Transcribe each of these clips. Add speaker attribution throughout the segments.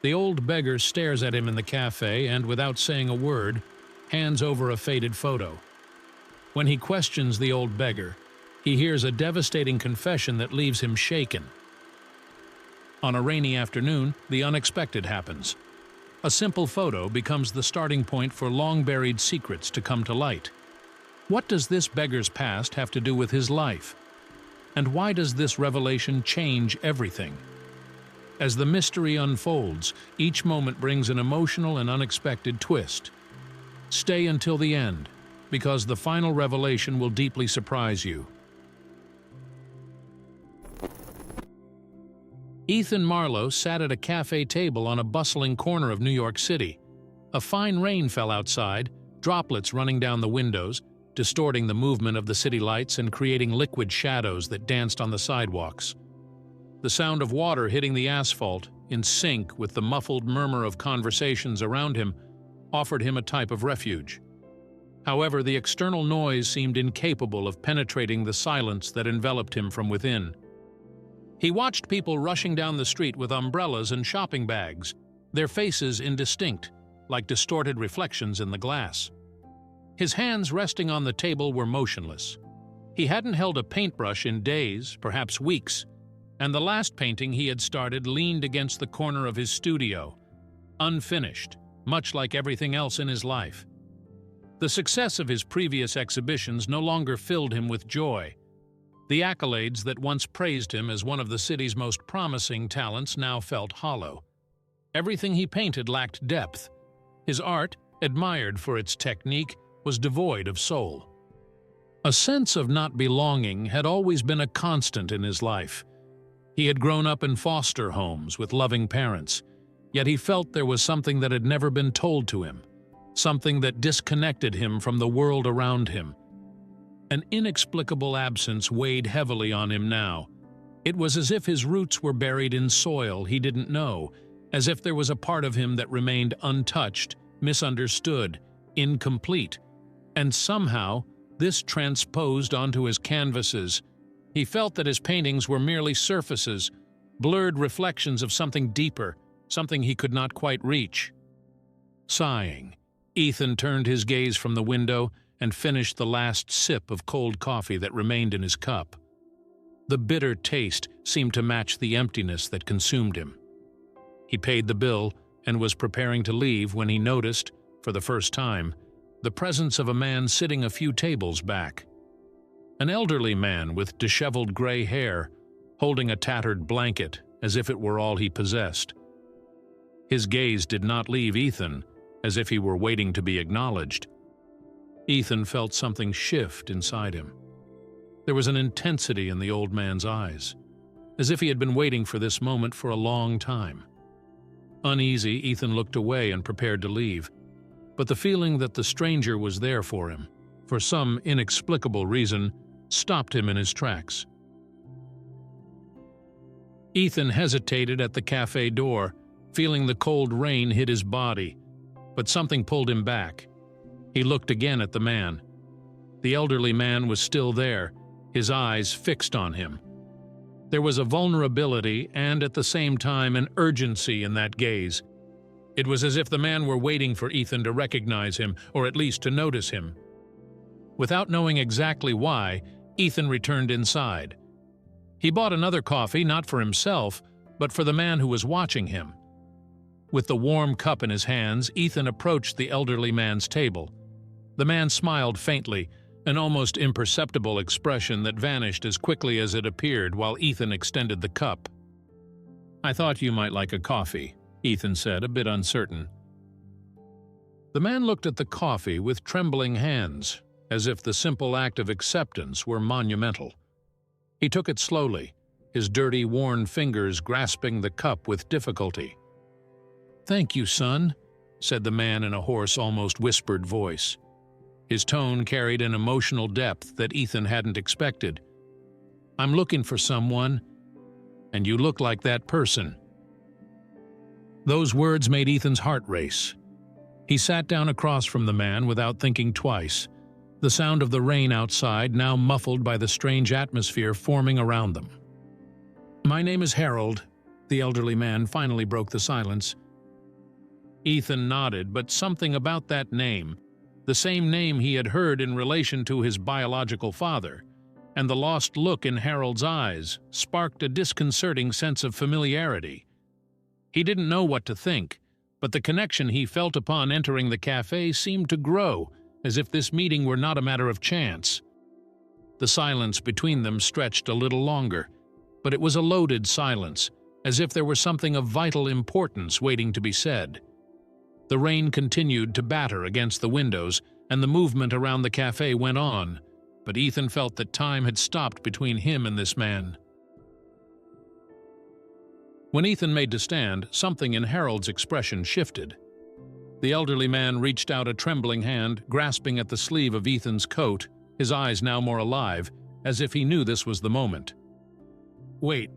Speaker 1: The old beggar stares at him in the cafe and, without saying a word, hands over a faded photo. When he questions the old beggar, he hears a devastating confession that leaves him shaken. On a rainy afternoon, the unexpected happens. A simple photo becomes the starting point for long-buried secrets to come to light. What does this beggar's past have to do with his life? And why does this revelation change everything? As the mystery unfolds, each moment brings an emotional and unexpected twist. Stay until the end, because the final revelation will deeply surprise you. Ethan Marlowe sat at a cafe table on a bustling corner of New York City. A fine rain fell outside, droplets running down the windows, distorting the movement of the city lights and creating liquid shadows that danced on the sidewalks. The sound of water hitting the asphalt, in sync with the muffled murmur of conversations around him, offered him a type of refuge. However, the external noise seemed incapable of penetrating the silence that enveloped him from within. He watched people rushing down the street with umbrellas and shopping bags, their faces indistinct, like distorted reflections in the glass. His hands resting on the table were motionless. He hadn't held a paintbrush in days, perhaps weeks, and the last painting he had started leaned against the corner of his studio, unfinished, much like everything else in his life. The success of his previous exhibitions no longer filled him with joy. The accolades that once praised him as one of the city's most promising talents now felt hollow. Everything he painted lacked depth. His art, admired for its technique, was devoid of soul. A sense of not belonging had always been a constant in his life. He had grown up in foster homes with loving parents, yet he felt there was something that had never been told to him, something that disconnected him from the world around him. An inexplicable absence weighed heavily on him now. It was as if his roots were buried in soil he didn't know, as if there was a part of him that remained untouched, misunderstood, incomplete. And somehow, this transposed onto his canvases. He felt that his paintings were merely surfaces, blurred reflections of something deeper, something he could not quite reach. Sighing, Ethan turned his gaze from the window and finished the last sip of cold coffee that remained in his cup. The bitter taste seemed to match the emptiness that consumed him. He paid the bill and was preparing to leave when he noticed, for the first time, the presence of a man sitting a few tables back. An elderly man with disheveled gray hair, holding a tattered blanket as if it were all he possessed. His gaze did not leave Ethan, as if he were waiting to be acknowledged. Ethan felt something shift inside him. There was an intensity in the old man's eyes, as if he had been waiting for this moment for a long time. Uneasy, Ethan looked away and prepared to leave, but the feeling that the stranger was there for him, for some inexplicable reason, stopped him in his tracks. Ethan hesitated at the cafe door, feeling the cold rain hit his body, but something pulled him back. He looked again at the man. The elderly man was still there, his eyes fixed on him. There was a vulnerability and, at the same time, an urgency in that gaze. It was as if the man were waiting for Ethan to recognize him, or at least to notice him. Without knowing exactly why, Ethan returned inside. He bought another coffee, not for himself, but for the man who was watching him. With the warm cup in his hands, Ethan approached the elderly man's table. The man smiled faintly, an almost imperceptible expression that vanished as quickly as it appeared while Ethan extended the cup. "I thought you might like a coffee," Ethan said, a bit uncertain. The man looked at the coffee with trembling hands, as if the simple act of acceptance were monumental. He took it slowly, his dirty, worn fingers grasping the cup with difficulty. "Thank you, son," said the man in a hoarse, almost whispered voice. His tone carried an emotional depth that Ethan hadn't expected. "I'm looking for someone, and you look like that person." Those words made Ethan's heart race. He sat down across from the man without thinking twice, the sound of the rain outside now muffled by the strange atmosphere forming around them. "My name is Harold," the elderly man finally broke the silence. Ethan nodded, but something about that name, the same name he had heard in relation to his biological father, and the lost look in Harold's eyes, sparked a disconcerting sense of familiarity. He didn't know what to think, but the connection he felt upon entering the cafe seemed to grow, as if this meeting were not a matter of chance. The silence between them stretched a little longer, but it was a loaded silence, as if there were something of vital importance waiting to be said. The rain continued to batter against the windows, and the movement around the cafe went on, but Ethan felt that time had stopped between him and this man. When Ethan made to stand, something in Harold's expression shifted. The elderly man reached out a trembling hand, grasping at the sleeve of Ethan's coat, his eyes now more alive, as if he knew this was the moment. "Wait,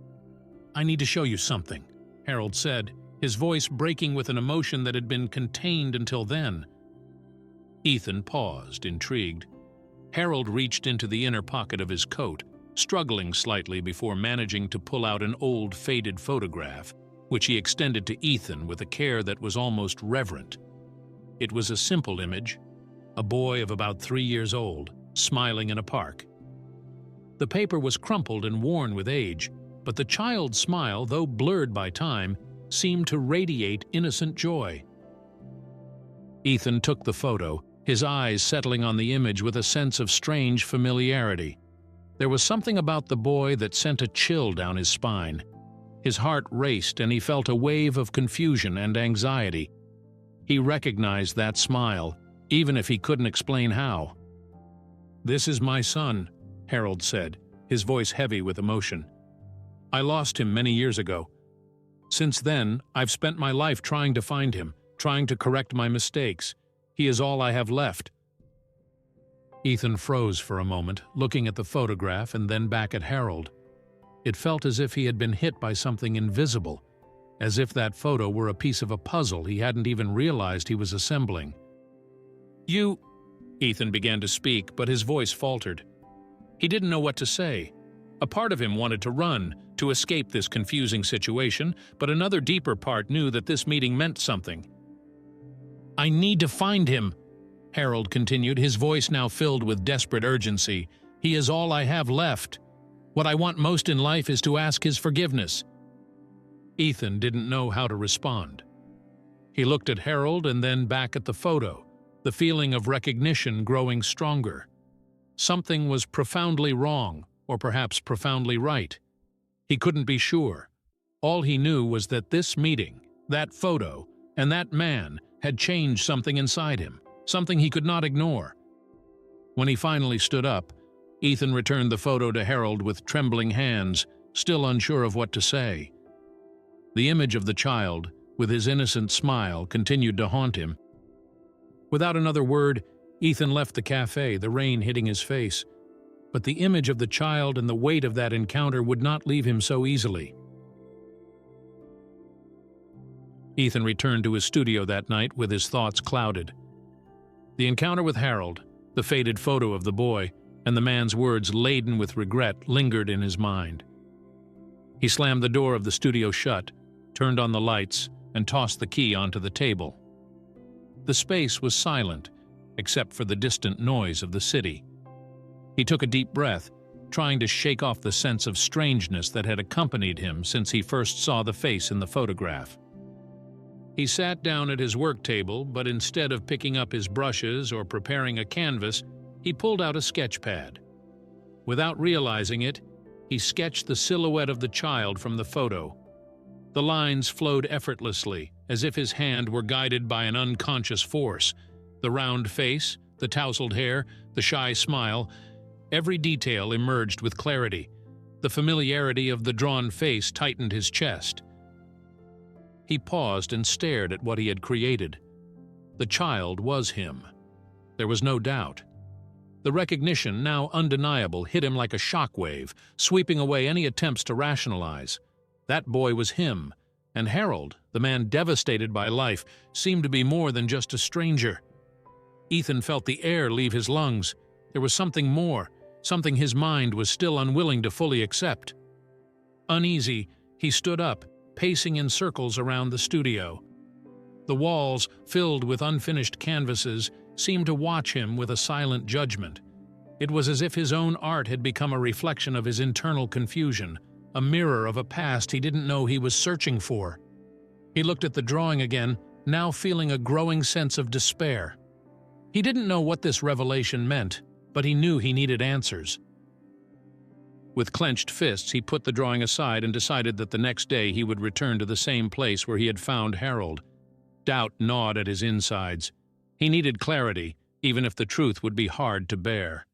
Speaker 1: I need to show you something," Harold said, his voice breaking with an emotion that had been contained until then. Ethan paused, intrigued. Harold reached into the inner pocket of his coat, struggling slightly before managing to pull out an old, faded photograph, which he extended to Ethan with a care that was almost reverent. It was a simple image, a boy of about 3 years old, smiling in a park. The paper was crumpled and worn with age, but the child's smile, though blurred by time, seemed to radiate innocent joy. Ethan took the photo, his eyes settling on the image with a sense of strange familiarity. There was something about the boy that sent a chill down his spine. His heart raced and he felt a wave of confusion and anxiety. He recognized that smile, even if he couldn't explain how. "This is my son," Harold said, his voice heavy with emotion. "I lost him many years ago. Since then, I've spent my life trying to find him, trying to correct my mistakes. He is all I have left." Ethan froze for a moment, looking at the photograph and then back at Harold. It felt as if he had been hit by something invisible, as if that photo were a piece of a puzzle he hadn't even realized he was assembling. "You—" Ethan began to speak, but his voice faltered. He didn't know what to say. A part of him wanted to run, to escape this confusing situation, but another deeper part knew that this meeting meant something. "I need to find him," Harold continued, his voice now filled with desperate urgency. "He is all I have left. What I want most in life is to ask his forgiveness." Ethan didn't know how to respond. He looked at Harold and then back at the photo, the feeling of recognition growing stronger. Something was profoundly wrong, or perhaps profoundly right. He couldn't be sure. All he knew was that this meeting, that photo, and that man had changed something inside him, something he could not ignore. When he finally stood up, Ethan returned the photo to Harold with trembling hands, still unsure of what to say. The image of the child, with his innocent smile, continued to haunt him. Without another word, Ethan left the cafe, the rain hitting his face. But the image of the child and the weight of that encounter would not leave him so easily. Ethan returned to his studio that night with his thoughts clouded. The encounter with Harold, the faded photo of the boy, and the man's words laden with regret lingered in his mind. He slammed the door of the studio shut, turned on the lights, and tossed the key onto the table. The space was silent, except for the distant noise of the city. He took a deep breath, trying to shake off the sense of strangeness that had accompanied him since he first saw the face in the photograph. He sat down at his work table, but instead of picking up his brushes or preparing a canvas, he pulled out a sketch pad. Without realizing it, he sketched the silhouette of the child from the photo. The lines flowed effortlessly, as if his hand were guided by an unconscious force. The round face, the tousled hair, the shy smile, every detail emerged with clarity. The familiarity of the drawn face tightened his chest. He paused and stared at what he had created. The child was him. There was no doubt. The recognition, now undeniable, hit him like a shockwave, sweeping away any attempts to rationalize. That boy was him, and Harold, the man devastated by life, seemed to be more than just a stranger. Ethan felt the air leave his lungs. There was something more, something his mind was still unwilling to fully accept. Uneasy, he stood up, pacing in circles around the studio. The walls, filled with unfinished canvases, seemed to watch him with a silent judgment. It was as if his own art had become a reflection of his internal confusion, a mirror of a past he didn't know he was searching for. He looked at the drawing again, now feeling a growing sense of despair. He didn't know what this revelation meant, but he knew he needed answers. With clenched fists, he put the drawing aside and decided that the next day he would return to the same place where he had found Harold. Doubt gnawed at his insides. He needed clarity, even if the truth would be hard to bear.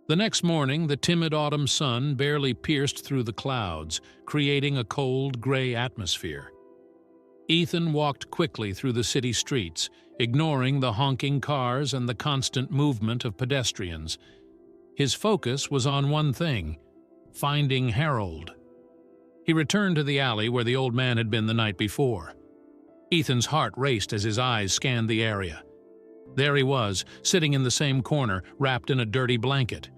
Speaker 1: The next morning, the timid autumn sun barely pierced through the clouds, creating a cold, gray atmosphere. Ethan walked quickly through the city streets, ignoring the honking cars and the constant movement of pedestrians. His focus was on one thing: finding Harold. He returned to the alley where the old man had been the night before. Ethan's heart raced as his eyes scanned the area. There he was, sitting in the same corner, wrapped in a dirty blanket.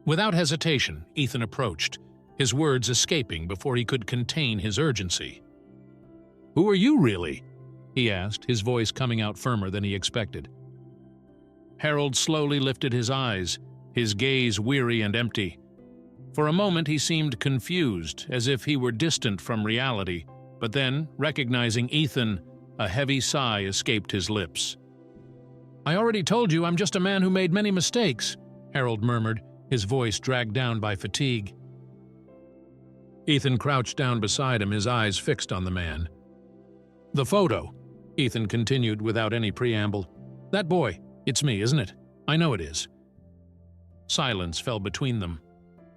Speaker 1: Without hesitation, Ethan approached, his words escaping before he could contain his urgency. "Who are you, really?" he asked, his voice coming out firmer than he expected. Harold slowly lifted his eyes, his gaze weary and empty. For a moment he seemed confused, as if he were distant from reality, but then, recognizing Ethan, a heavy sigh escaped his lips. "I already told you I'm just a man who made many mistakes," Harold murmured, his voice dragged down by fatigue. Ethan crouched down beside him, his eyes fixed on the man. "The photo," Ethan continued without any preamble. "That boy, it's me, isn't it? I know it is." Silence fell between them.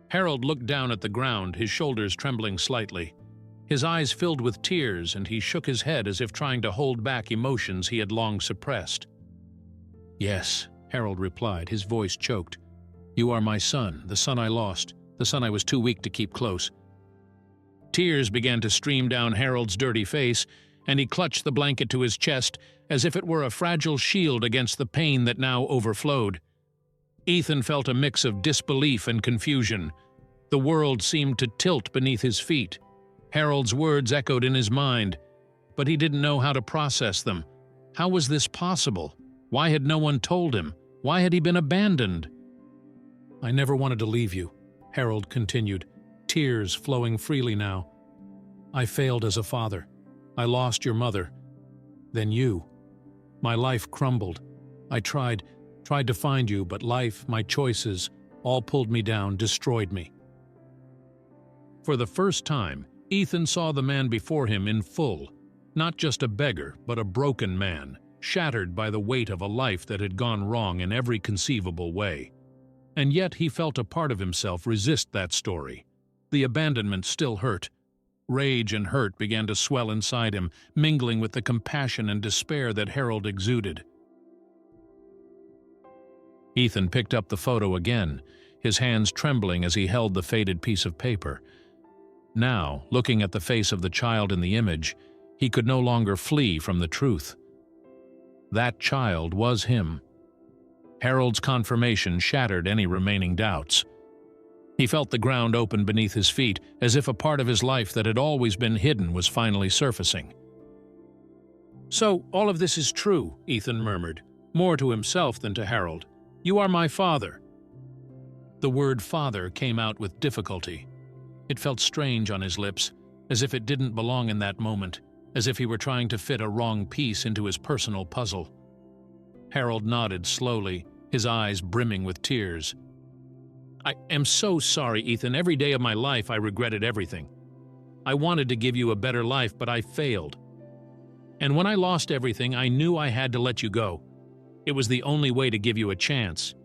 Speaker 1: Harold looked down at the ground, his shoulders trembling slightly. His eyes filled with tears, and he shook his head as if trying to hold back emotions he had long suppressed. "Yes," Harold replied, his voice choked. "You are my son, the son I lost, the son I was too weak to keep close." Tears began to stream down Harold's dirty face, and he clutched the blanket to his chest as if it were a fragile shield against the pain that now overflowed. Ethan felt a mix of disbelief and confusion. The world seemed to tilt beneath his feet. Harold's words echoed in his mind, but he didn't know how to process them. How was this possible? Why had no one told him? Why had he been abandoned? "I never wanted to leave you," Harold continued, tears flowing freely now. "I failed as a father. I lost your mother. Then you. My life crumbled. I tried to find you, but life, my choices, all pulled me down, destroyed me." For the first time, Ethan saw the man before him in full, not just a beggar, but a broken man, shattered by the weight of a life that had gone wrong in every conceivable way. And yet he felt a part of himself resist that story. The abandonment still hurt. Rage and hurt began to swell inside him, mingling with the compassion and despair that Harold exuded. Ethan picked up the photo again, his hands trembling as he held the faded piece of paper. Now, looking at the face of the child in the image, he could no longer flee from the truth. That child was him. Harold's confirmation shattered any remaining doubts. He felt the ground open beneath his feet, as if a part of his life that had always been hidden was finally surfacing. "So, all of this is true," Ethan murmured, more to himself than to Harold. "You are my father." The word father came out with difficulty. It felt strange on his lips, as if it didn't belong in that moment, as if he were trying to fit a wrong piece into his personal puzzle. Harold nodded slowly, his eyes brimming with tears. "I am so sorry, Ethan. Every day of my life I regretted everything. I wanted to give you a better life, but I failed. And when I lost everything, I knew I had to let you go. It was the only way to give you a chance."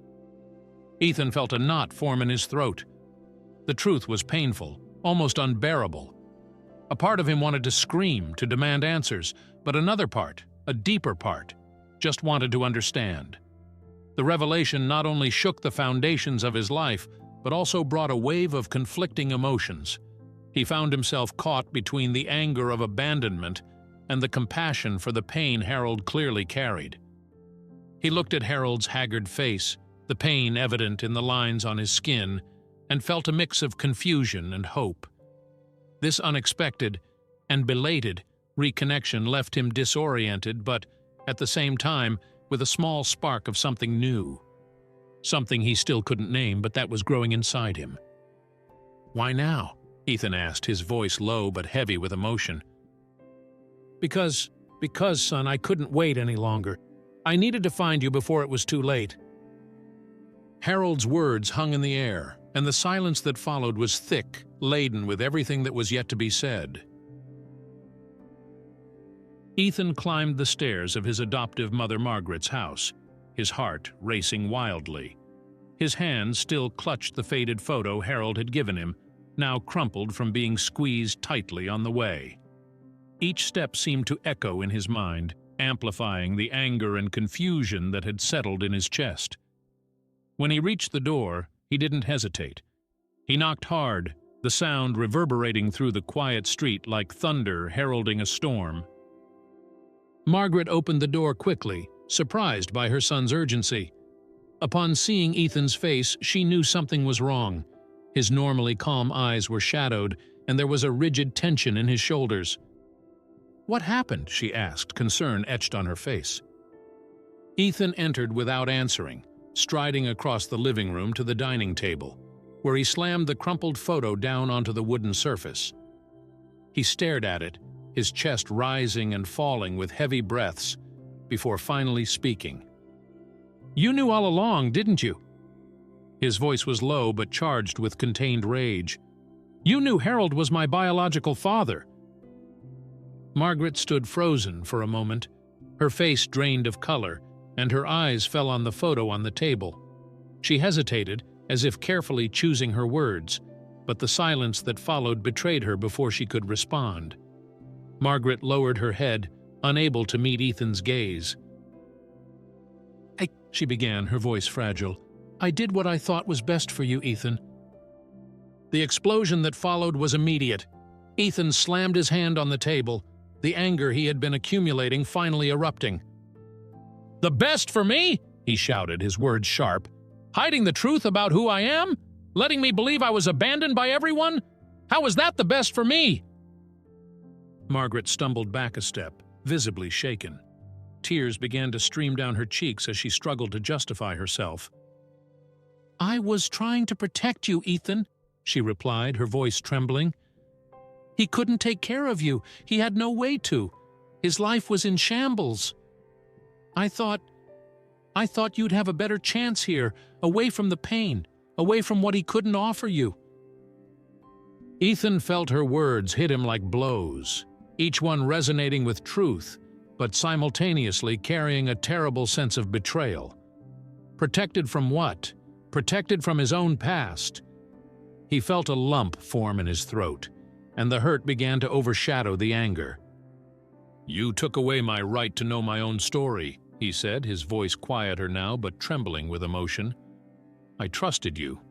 Speaker 1: Ethan felt a knot form in his throat. The truth was painful, almost unbearable. A part of him wanted to scream, to demand answers, but another part, a deeper part, just wanted to understand. The revelation not only shook the foundations of his life, but also brought a wave of conflicting emotions. He found himself caught between the anger of abandonment and the compassion for the pain Harold clearly carried. He looked at Harold's haggard face, the pain evident in the lines on his skin, and felt a mix of confusion and hope. This unexpected and belated reconnection left him disoriented, but, at the same time, with a small spark of something new. Something he still couldn't name, but that was growing inside him. "Why now?" Ethan asked, his voice low but heavy with emotion. Because, son, I couldn't wait any longer. I needed to find you before it was too late." Harold's words hung in the air, and the silence that followed was thick, laden with everything that was yet to be said. Ethan climbed the stairs of his adoptive mother Margaret's house, his heart racing wildly. His hands still clutched the faded photo Harold had given him, now crumpled from being squeezed tightly on the way. Each step seemed to echo in his mind, amplifying the anger and confusion that had settled in his chest. When he reached the door, he didn't hesitate. He knocked hard, the sound reverberating through the quiet street like thunder heralding a storm. Margaret opened the door quickly, surprised by her son's urgency. Upon seeing Ethan's face, she knew something was wrong. His normally calm eyes were shadowed, and there was a rigid tension in his shoulders. "What happened?" she asked, concern etched on her face. Ethan entered without answering, striding across the living room to the dining table, where he slammed the crumpled photo down onto the wooden surface. He stared at it, his chest rising and falling with heavy breaths, before finally speaking. "You knew all along, didn't you?" His voice was low but charged with contained rage. "You knew Harold was my biological father." Margaret stood frozen for a moment, her face drained of color, and her eyes fell on the photo on the table. She hesitated, as if carefully choosing her words, but the silence that followed betrayed her before she could respond. Margaret lowered her head, unable to meet Ethan's gaze. She began, her voice fragile. "I did what I thought was best for you, Ethan." The explosion that followed was immediate. Ethan slammed his hand on the table, the anger he had been accumulating finally erupting. "The best for me?" he shouted, his words sharp. "Hiding the truth about who I am? Letting me believe I was abandoned by everyone? How was that the best for me?" Margaret stumbled back a step, visibly shaken. Tears began to stream down her cheeks as she struggled to justify herself. "I was trying to protect you, Ethan," she replied, her voice trembling. "He couldn't take care of you. He had no way to. His life was in shambles. I thought you'd have a better chance here, away from the pain, away from what he couldn't offer you." Ethan felt her words hit him like blows, each one resonating with truth, but simultaneously carrying a terrible sense of betrayal. Protected from what? Protected from his own past. He felt a lump form in his throat, and the hurt began to overshadow the anger. "You took away my right to know my own story," he said, his voice quieter now but trembling with emotion. "I trusted you."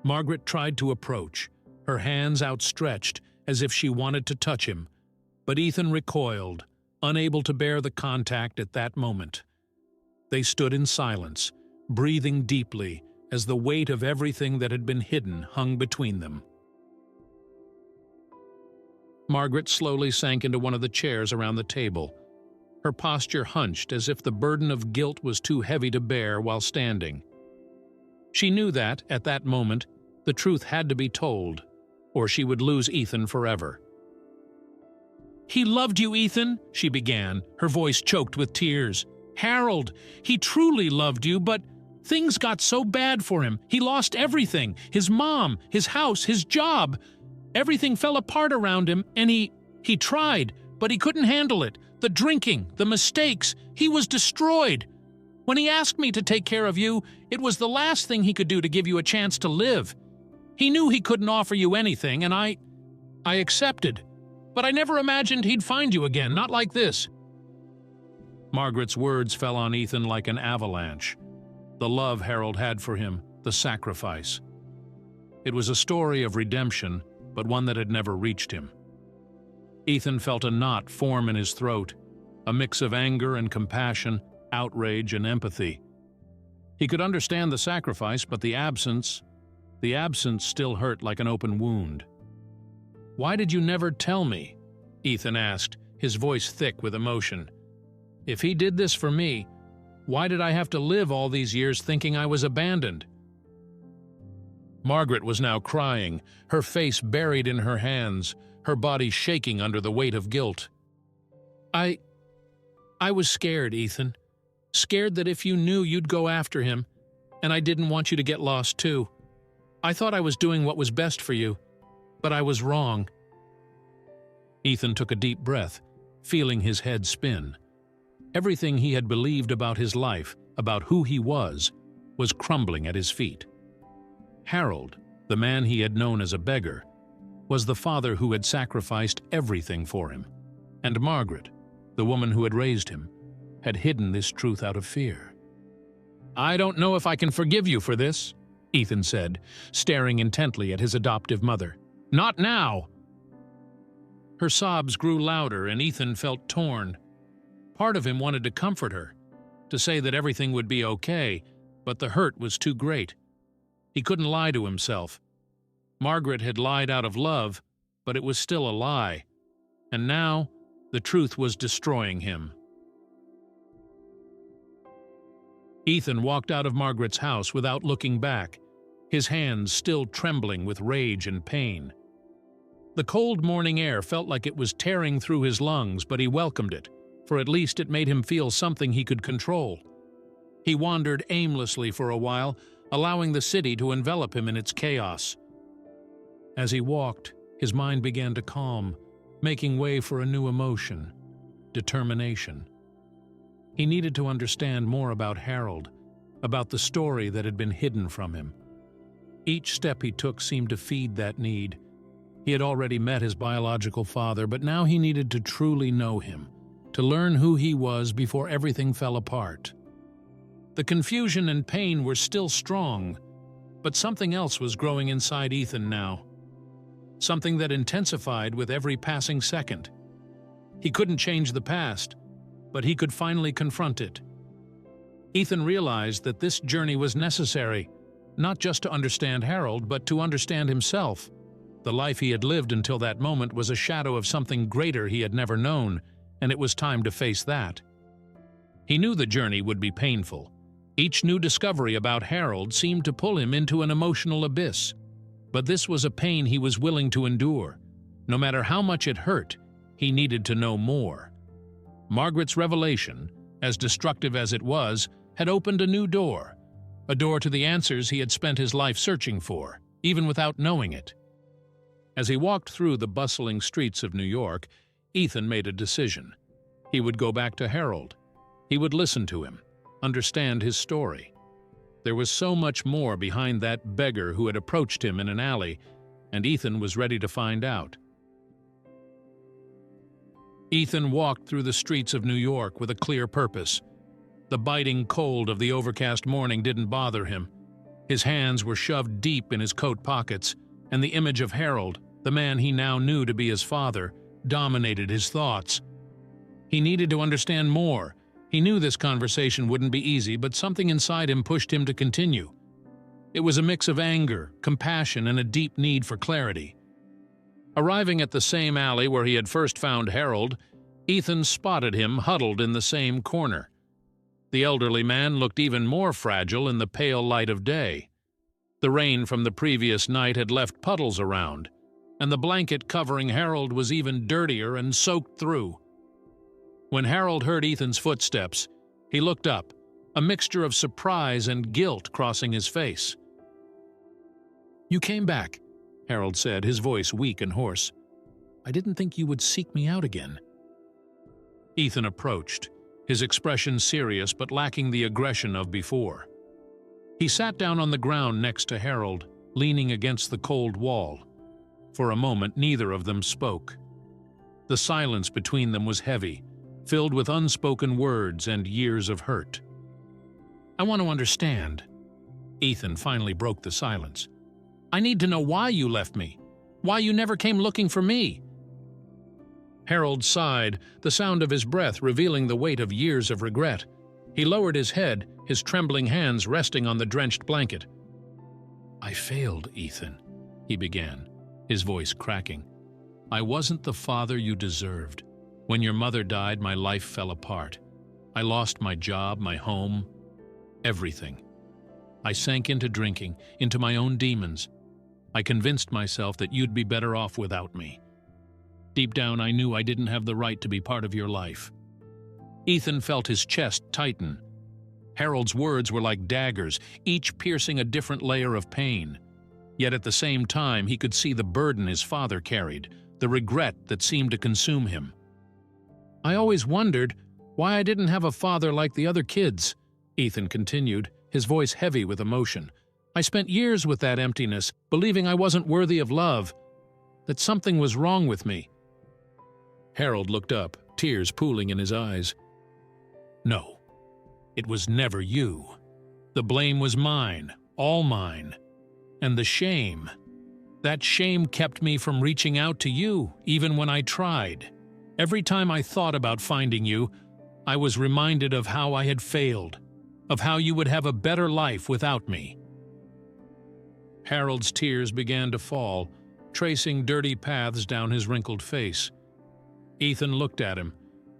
Speaker 1: Margaret tried to approach, her hands outstretched as if she wanted to touch him, but Ethan recoiled, unable to bear the contact at that moment. They stood in silence, breathing deeply as the weight of everything that had been hidden hung between them. Margaret slowly sank into one of the chairs around the table, her posture hunched as if the burden of guilt was too heavy to bear while standing. She knew that, at that moment, the truth had to be told, or she would lose Ethan forever. "He loved you, Ethan," she began, her voice choked with tears. "Harold, he truly loved you, but things got so bad for him. He lost everything, his mom, his house, his job. Everything fell apart around him, and he tried, but he couldn't handle it. The drinking, the mistakes, he was destroyed. When he asked me to take care of you, it was the last thing he could do to give you a chance to live. He knew he couldn't offer you anything, and I accepted. But I never imagined he'd find you again, not like this." Margaret's words fell on Ethan like an avalanche. The love Harold had for him, the sacrifice. It was a story of redemption, but one that had never reached him. Ethan felt a knot form in his throat, a mix of anger and compassion, outrage and empathy. He could understand the sacrifice, but the absence still hurt like an open wound. "Why did you never tell me?" Ethan asked, his voice thick with emotion. "If he did this for me, why did I have to live all these years thinking I was abandoned?" Margaret was now crying, her face buried in her hands, her body shaking under the weight of guilt. I was scared, Ethan. Scared that if you knew you'd go after him, and I didn't want you to get lost too. I thought I was doing what was best for you, but I was wrong." Ethan took a deep breath, feeling his head spin. Everything he had believed about his life, about who he was crumbling at his feet. Harold, the man he had known as a beggar, was the father who had sacrificed everything for him, and Margaret, the woman who had raised him, had hidden this truth out of fear. "I don't know if I can forgive you for this," Ethan said, staring intently at his adoptive mother. "Not now!" Her sobs grew louder, and Ethan felt torn. Part of him wanted to comfort her, to say that everything would be okay, but the hurt was too great. He couldn't lie to himself. Margaret had lied out of love, but it was still a lie, and now the truth was destroying him. Ethan walked out of Margaret's house without looking back, his hands still trembling with rage and pain. The cold morning air felt like it was tearing through his lungs, but he welcomed it, for at least it made him feel something he could control. He wandered aimlessly for a while, allowing the city to envelop him in its chaos. As he walked, his mind began to calm, making way for a new emotion: determination. He needed to understand more about Harold, about the story that had been hidden from him. Each step he took seemed to feed that need. He had already met his biological father, but now he needed to truly know him, to learn who he was before everything fell apart. The confusion and pain were still strong, but something else was growing inside Ethan now. Something that intensified with every passing second. He couldn't change the past, but he could finally confront it. Ethan realized that this journey was necessary, not just to understand Harold, but to understand himself. The life he had lived until that moment was a shadow of something greater he had never known, and it was time to face that. He knew the journey would be painful. Each new discovery about Harold seemed to pull him into an emotional abyss. But this was a pain he was willing to endure. No matter how much it hurt, he needed to know more. Margaret's revelation, as destructive as it was, had opened a new door. A door to the answers he had spent his life searching for, even without knowing it. As he walked through the bustling streets of New York, Ethan made a decision. He would go back to Harold. He would listen to him, understand his story. There was so much more behind that beggar who had approached him in an alley, and Ethan was ready to find out. Ethan walked through the streets of New York with a clear purpose. The biting cold of the overcast morning didn't bother him. His hands were shoved deep in his coat pockets, and the image of Harold, the man he now knew to be his father, dominated his thoughts. He needed to understand more. He knew this conversation wouldn't be easy, but something inside him pushed him to continue. It was a mix of anger, compassion, and a deep need for clarity. Arriving at the same alley where he had first found Harold, Ethan spotted him huddled in the same corner. The elderly man looked even more fragile in the pale light of day. The rain from the previous night had left puddles around, and the blanket covering Harold was even dirtier and soaked through. When Harold heard Ethan's footsteps, he looked up, a mixture of surprise and guilt crossing his face. "You came back," Harold said, his voice weak and hoarse. "I didn't think you would seek me out again." Ethan approached, his expression serious but lacking the aggression of before. He sat down on the ground next to Harold, leaning against the cold wall. For a moment, neither of them spoke. The silence between them was heavy, filled with unspoken words and years of hurt. "I want to understand." Ethan finally broke the silence. "I need to know why you left me, why you never came looking for me." Harold sighed, the sound of his breath revealing the weight of years of regret. He lowered his head, his trembling hands resting on the drenched blanket. "I failed, Ethan," he began, his voice cracking. I wasn't the father you deserved. When your mother died, my life fell apart. I lost my job, my home, everything. I sank into drinking, into my own demons. I convinced myself that you'd be better off without me. Deep down, I knew I didn't have the right to be part of your life. Ethan felt his chest tighten. Harold's words were like daggers, each piercing a different layer of pain. Yet at the same time, he could see the burden his father carried, the regret that seemed to consume him. I always wondered why I didn't have a father like the other kids, Ethan continued, his voice heavy with emotion. I spent years with that emptiness, believing I wasn't worthy of love, that something was wrong with me. Harold looked up, tears pooling in his eyes. No, it was never you. The blame was mine, all mine. And the shame. That shame kept me from reaching out to you, even when I tried. Every time I thought about finding you, I was reminded of how I had failed, of how you would have a better life without me. Harold's tears began to fall, tracing dirty paths down his wrinkled face. Ethan looked at him,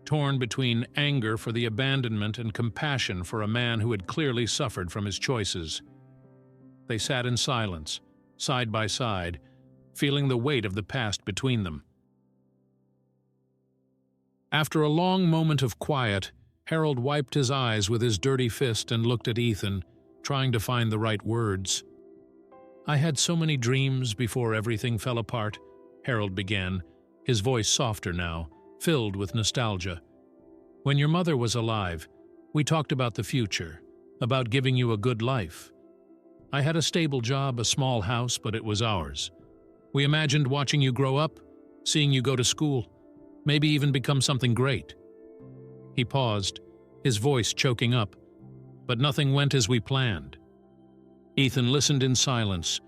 Speaker 1: torn between anger for the abandonment and compassion for a man who had clearly suffered from his choices. They sat in silence, side by side, feeling the weight of the past between them. After a long moment of quiet, Harold wiped his eyes with his dirty fist and looked at Ethan, trying to find the right words. I had so many dreams before everything fell apart, Harold began, his voice softer now, filled with nostalgia. When your mother was alive, we talked about the future, about giving you a good life. I had a stable job, a small house, but it was ours. We imagined watching you grow up, seeing you go to school, maybe even become something great. He paused, his voice choking up, but nothing went as we planned. Ethan listened in silence,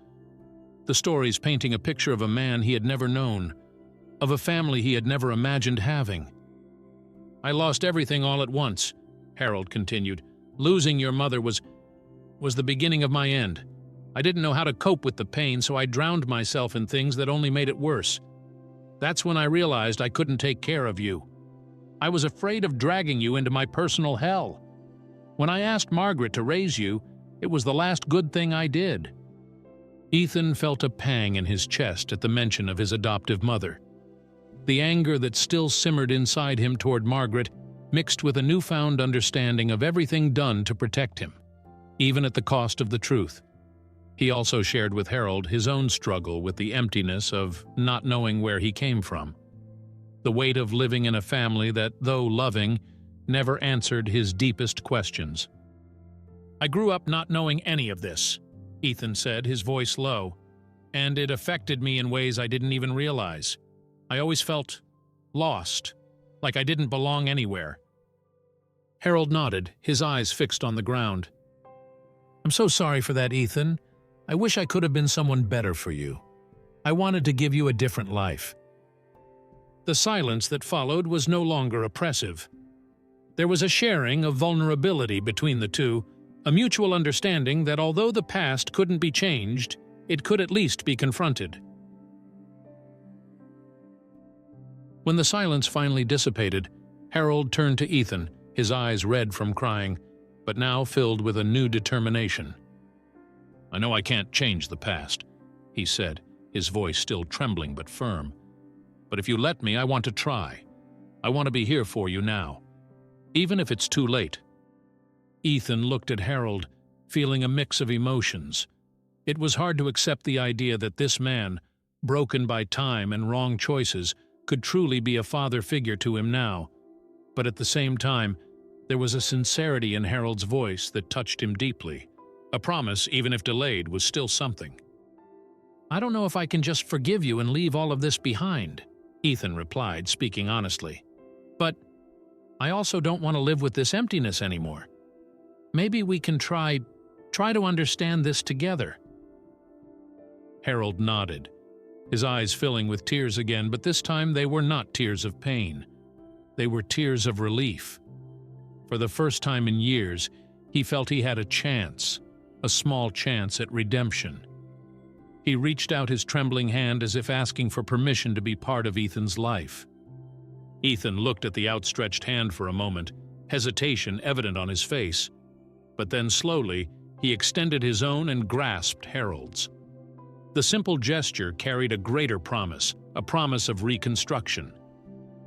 Speaker 1: the stories painting a picture of a man he had never known, of a family he had never imagined having. I lost everything all at once, Harold continued. Losing your mother was the beginning of my end. I didn't know how to cope with the pain, so I drowned myself in things that only made it worse. That's when I realized I couldn't take care of you. I was afraid of dragging you into my personal hell. When I asked Margaret to raise you, it was the last good thing I did. Ethan felt a pang in his chest at the mention of his adoptive mother. The anger that still simmered inside him toward Margaret mixed with a newfound understanding of everything done to protect him, even at the cost of the truth. He also shared with Harold his own struggle with the emptiness of not knowing where he came from, the weight of living in a family that, though loving, never answered his deepest questions. I grew up not knowing any of this, Ethan said, his voice low, and it affected me in ways I didn't even realize. I always felt lost, like I didn't belong anywhere. Harold nodded, his eyes fixed on the ground. I'm so sorry for that, Ethan. I wish I could have been someone better for you. I wanted to give you a different life. The silence that followed was no longer oppressive. There was a sharing of vulnerability between the two, a mutual understanding that although the past couldn't be changed, it could at least be confronted. When the silence finally dissipated, Harold turned to Ethan, his eyes red from crying, but now filled with a new determination. I know I can't change the past, he said, his voice still trembling but firm. But if you let me, I want to try. I want to be here for you now, even if it's too late. Ethan looked at Harold, feeling a mix of emotions. It was hard to accept the idea that this man, broken by time and wrong choices, could truly be a father figure to him now. But at the same time, there was a sincerity in Harold's voice that touched him deeply. A promise, even if delayed, was still something. I don't know if I can just forgive you and leave all of this behind, Ethan replied, speaking honestly. But I also don't want to live with this emptiness anymore. Maybe we can try to understand this together. Harold nodded, his eyes filling with tears again, but this time they were not tears of pain. They were tears of relief. For the first time in years, he felt he had a chance, a small chance at redemption. He reached out his trembling hand as if asking for permission to be part of Ethan's life. Ethan looked at the outstretched hand for a moment, hesitation evident on his face. But then slowly, he extended his own and grasped Harold's. The simple gesture carried a greater promise, a promise of reconstruction.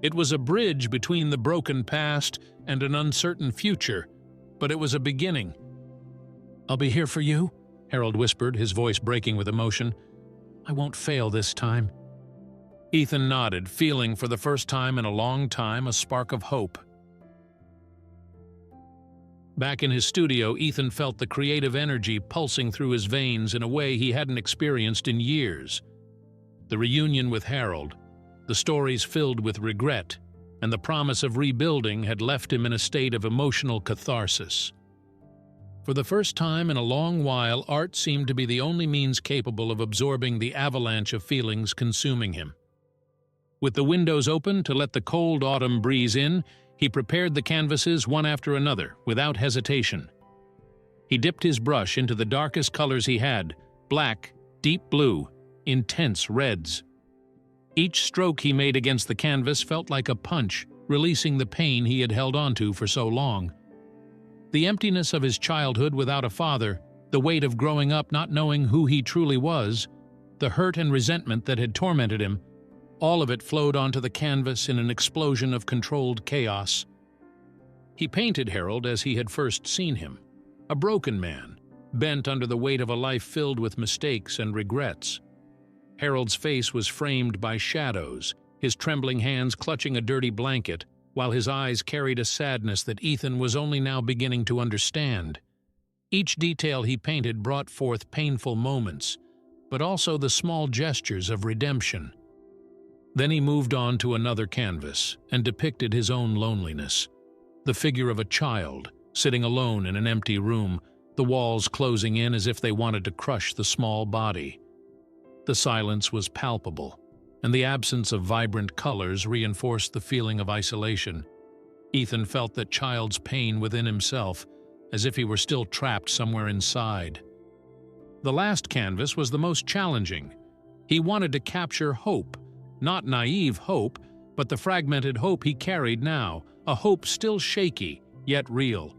Speaker 1: It was a bridge between the broken past and an uncertain future, but it was a beginning. "I'll be here for you," Harold whispered, his voice breaking with emotion. "I won't fail this time." Ethan nodded, feeling for the first time in a long time a spark of hope. Back in his studio, Ethan felt the creative energy pulsing through his veins in a way he hadn't experienced in years. The reunion with Harold, the stories filled with regret, and the promise of rebuilding had left him in a state of emotional catharsis. For the first time in a long while, art seemed to be the only means capable of absorbing the avalanche of feelings consuming him. With the windows open to let the cold autumn breeze in, he prepared the canvases one after another, without hesitation. He dipped his brush into the darkest colors he had: black, deep blue, intense reds. Each stroke he made against the canvas felt like a punch, releasing the pain he had held onto for so long. The emptiness of his childhood without a father, the weight of growing up not knowing who he truly was, the hurt and resentment that had tormented him, all of it flowed onto the canvas in an explosion of controlled chaos. He painted Harold as he had first seen him, a broken man, bent under the weight of a life filled with mistakes and regrets. Harold's face was framed by shadows, his trembling hands clutching a dirty blanket, while his eyes carried a sadness that Ethan was only now beginning to understand. Each detail he painted brought forth painful moments, but also the small gestures of redemption. Then he moved on to another canvas and depicted his own loneliness. The figure of a child, sitting alone in an empty room, the walls closing in as if they wanted to crush the small body. The silence was palpable, and the absence of vibrant colors reinforced the feeling of isolation. Ethan felt that child's pain within himself, as if he were still trapped somewhere inside. The last canvas was the most challenging. He wanted to capture hope, not naive hope, but the fragmented hope he carried now, a hope still shaky, yet real.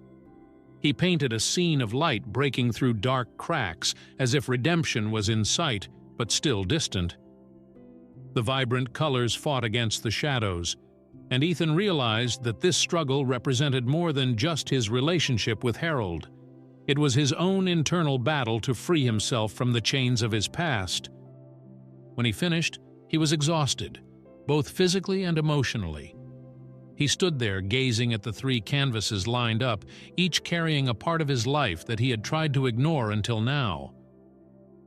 Speaker 1: He painted a scene of light breaking through dark cracks, as if redemption was in sight, but still distant. The vibrant colors fought against the shadows, and Ethan realized that this struggle represented more than just his relationship with Harold. It was his own internal battle to free himself from the chains of his past. When he finished, he was exhausted, both physically and emotionally. He stood there gazing at the 3 canvases lined up, each carrying a part of his life that he had tried to ignore until now.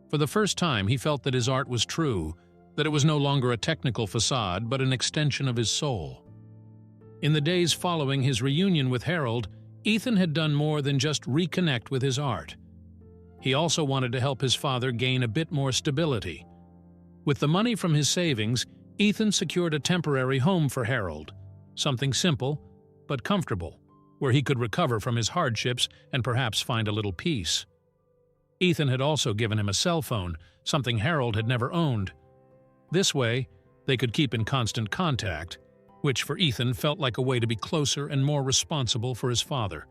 Speaker 1: For the first time, he felt that his art was true, that it was no longer a technical facade, but an extension of his soul. In the days following his reunion with Harold, Ethan had done more than just reconnect with his art. He also wanted to help his father gain a bit more stability. With the money from his savings, Ethan secured a temporary home for Harold, something simple but comfortable, where he could recover from his hardships and perhaps find a little peace. Ethan had also given him a cell phone, something Harold had never owned. This way, they could keep in constant contact, which for Ethan felt like a way to be closer and more responsible for his father.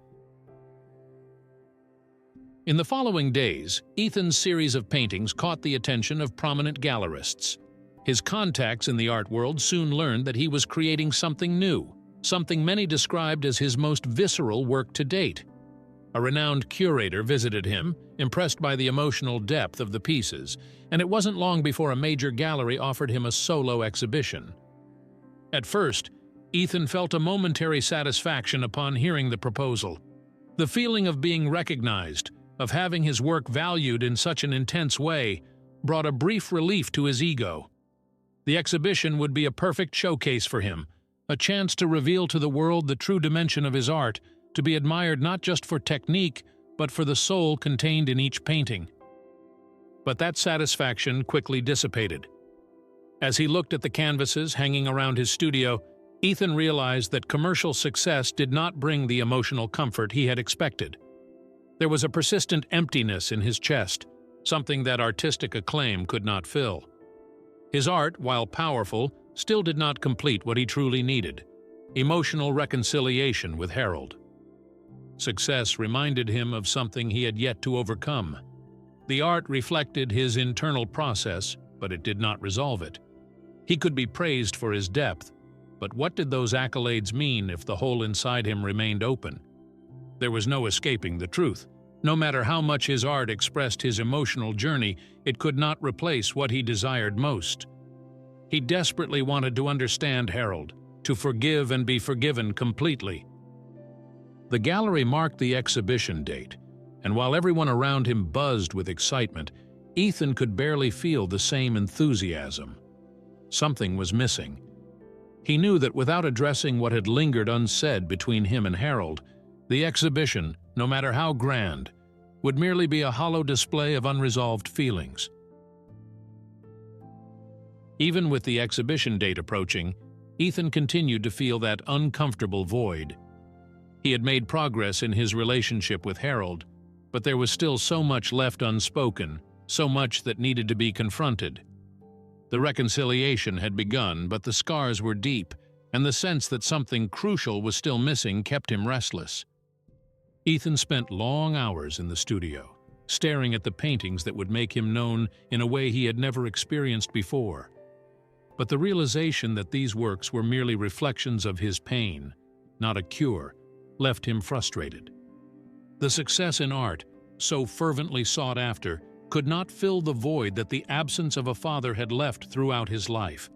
Speaker 1: In the following days, Ethan's series of paintings caught the attention of prominent gallerists. His contacts in the art world soon learned that he was creating something new, something many described as his most visceral work to date. A renowned curator visited him, impressed by the emotional depth of the pieces, and it wasn't long before a major gallery offered him a solo exhibition. At first, Ethan felt a momentary satisfaction upon hearing the proposal. The feeling of being recognized, of having his work valued in such an intense way, brought a brief relief to his ego. The exhibition would be a perfect showcase for him, a chance to reveal to the world the true dimension of his art, to be admired not just for technique, but for the soul contained in each painting. But that satisfaction quickly dissipated. As he looked at the canvases hanging around his studio, Ethan realized that commercial success did not bring the emotional comfort he had expected. There was a persistent emptiness in his chest, something that artistic acclaim could not fill. His art, while powerful, still did not complete what he truly needed: emotional reconciliation with Harold. Success reminded him of something he had yet to overcome. The art reflected his internal process, but it did not resolve it. He could be praised for his depth, but what did those accolades mean if the hole inside him remained open? There was no escaping the truth. No matter how much his art expressed his emotional journey, it could not replace what he desired most. He desperately wanted to understand Harold, to forgive and be forgiven completely. The gallery marked the exhibition date, and while everyone around him buzzed with excitement, Ethan could barely feel the same enthusiasm. Something was missing. He knew that without addressing what had lingered unsaid between him and Harold, the exhibition, no matter how grand, would merely be a hollow display of unresolved feelings. Even with the exhibition date approaching, Ethan continued to feel that uncomfortable void. He had made progress in his relationship with Harold, but there was still so much left unspoken, so much that needed to be confronted. The reconciliation had begun, but the scars were deep, and the sense that something crucial was still missing kept him restless. Ethan spent long hours in the studio, staring at the paintings that would make him known in a way he had never experienced before. But the realization that these works were merely reflections of his pain, not a cure, left him frustrated. The success in art, so fervently sought after, could not fill the void that the absence of a father had left throughout his life.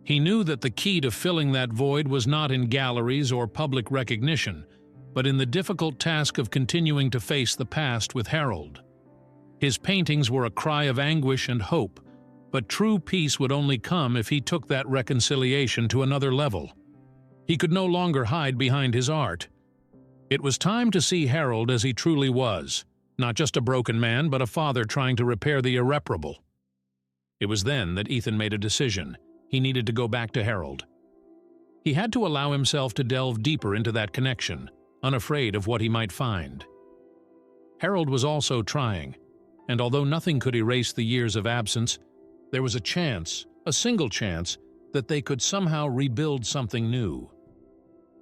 Speaker 1: He knew that the key to filling that void was not in galleries or public recognition, but in the difficult task of continuing to face the past with Harold. His paintings were a cry of anguish and hope, but true peace would only come if he took that reconciliation to another level. He could no longer hide behind his art. It was time to see Harold as he truly was, not just a broken man, but a father trying to repair the irreparable. It was then that Ethan made a decision. He needed to go back to Harold. He had to allow himself to delve deeper into that connection, unafraid of what he might find. Harold was also trying, and although nothing could erase the years of absence, there was a chance, a single chance, that they could somehow rebuild something new.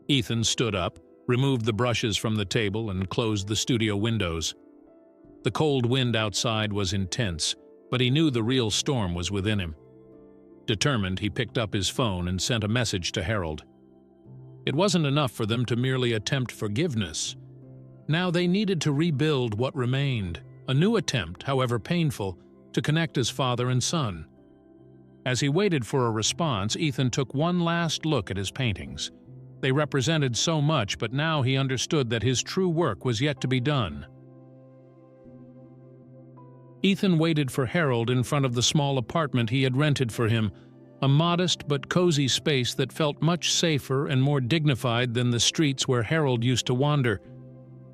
Speaker 1: Ethan stood up, removed the brushes from the table, and closed the studio windows. The cold wind outside was intense, but he knew the real storm was within him. Determined, he picked up his phone and sent a message to Harold. It wasn't enough for them to merely attempt forgiveness. Now they needed to rebuild what remained, a new attempt, however painful, to connect as father and son. As he waited for a response, Ethan took one last look at his paintings. They represented so much, but now he understood that his true work was yet to be done. Ethan waited for Harold in front of the small apartment he had rented for him, a modest but cozy space that felt much safer and more dignified than the streets where Harold used to wander.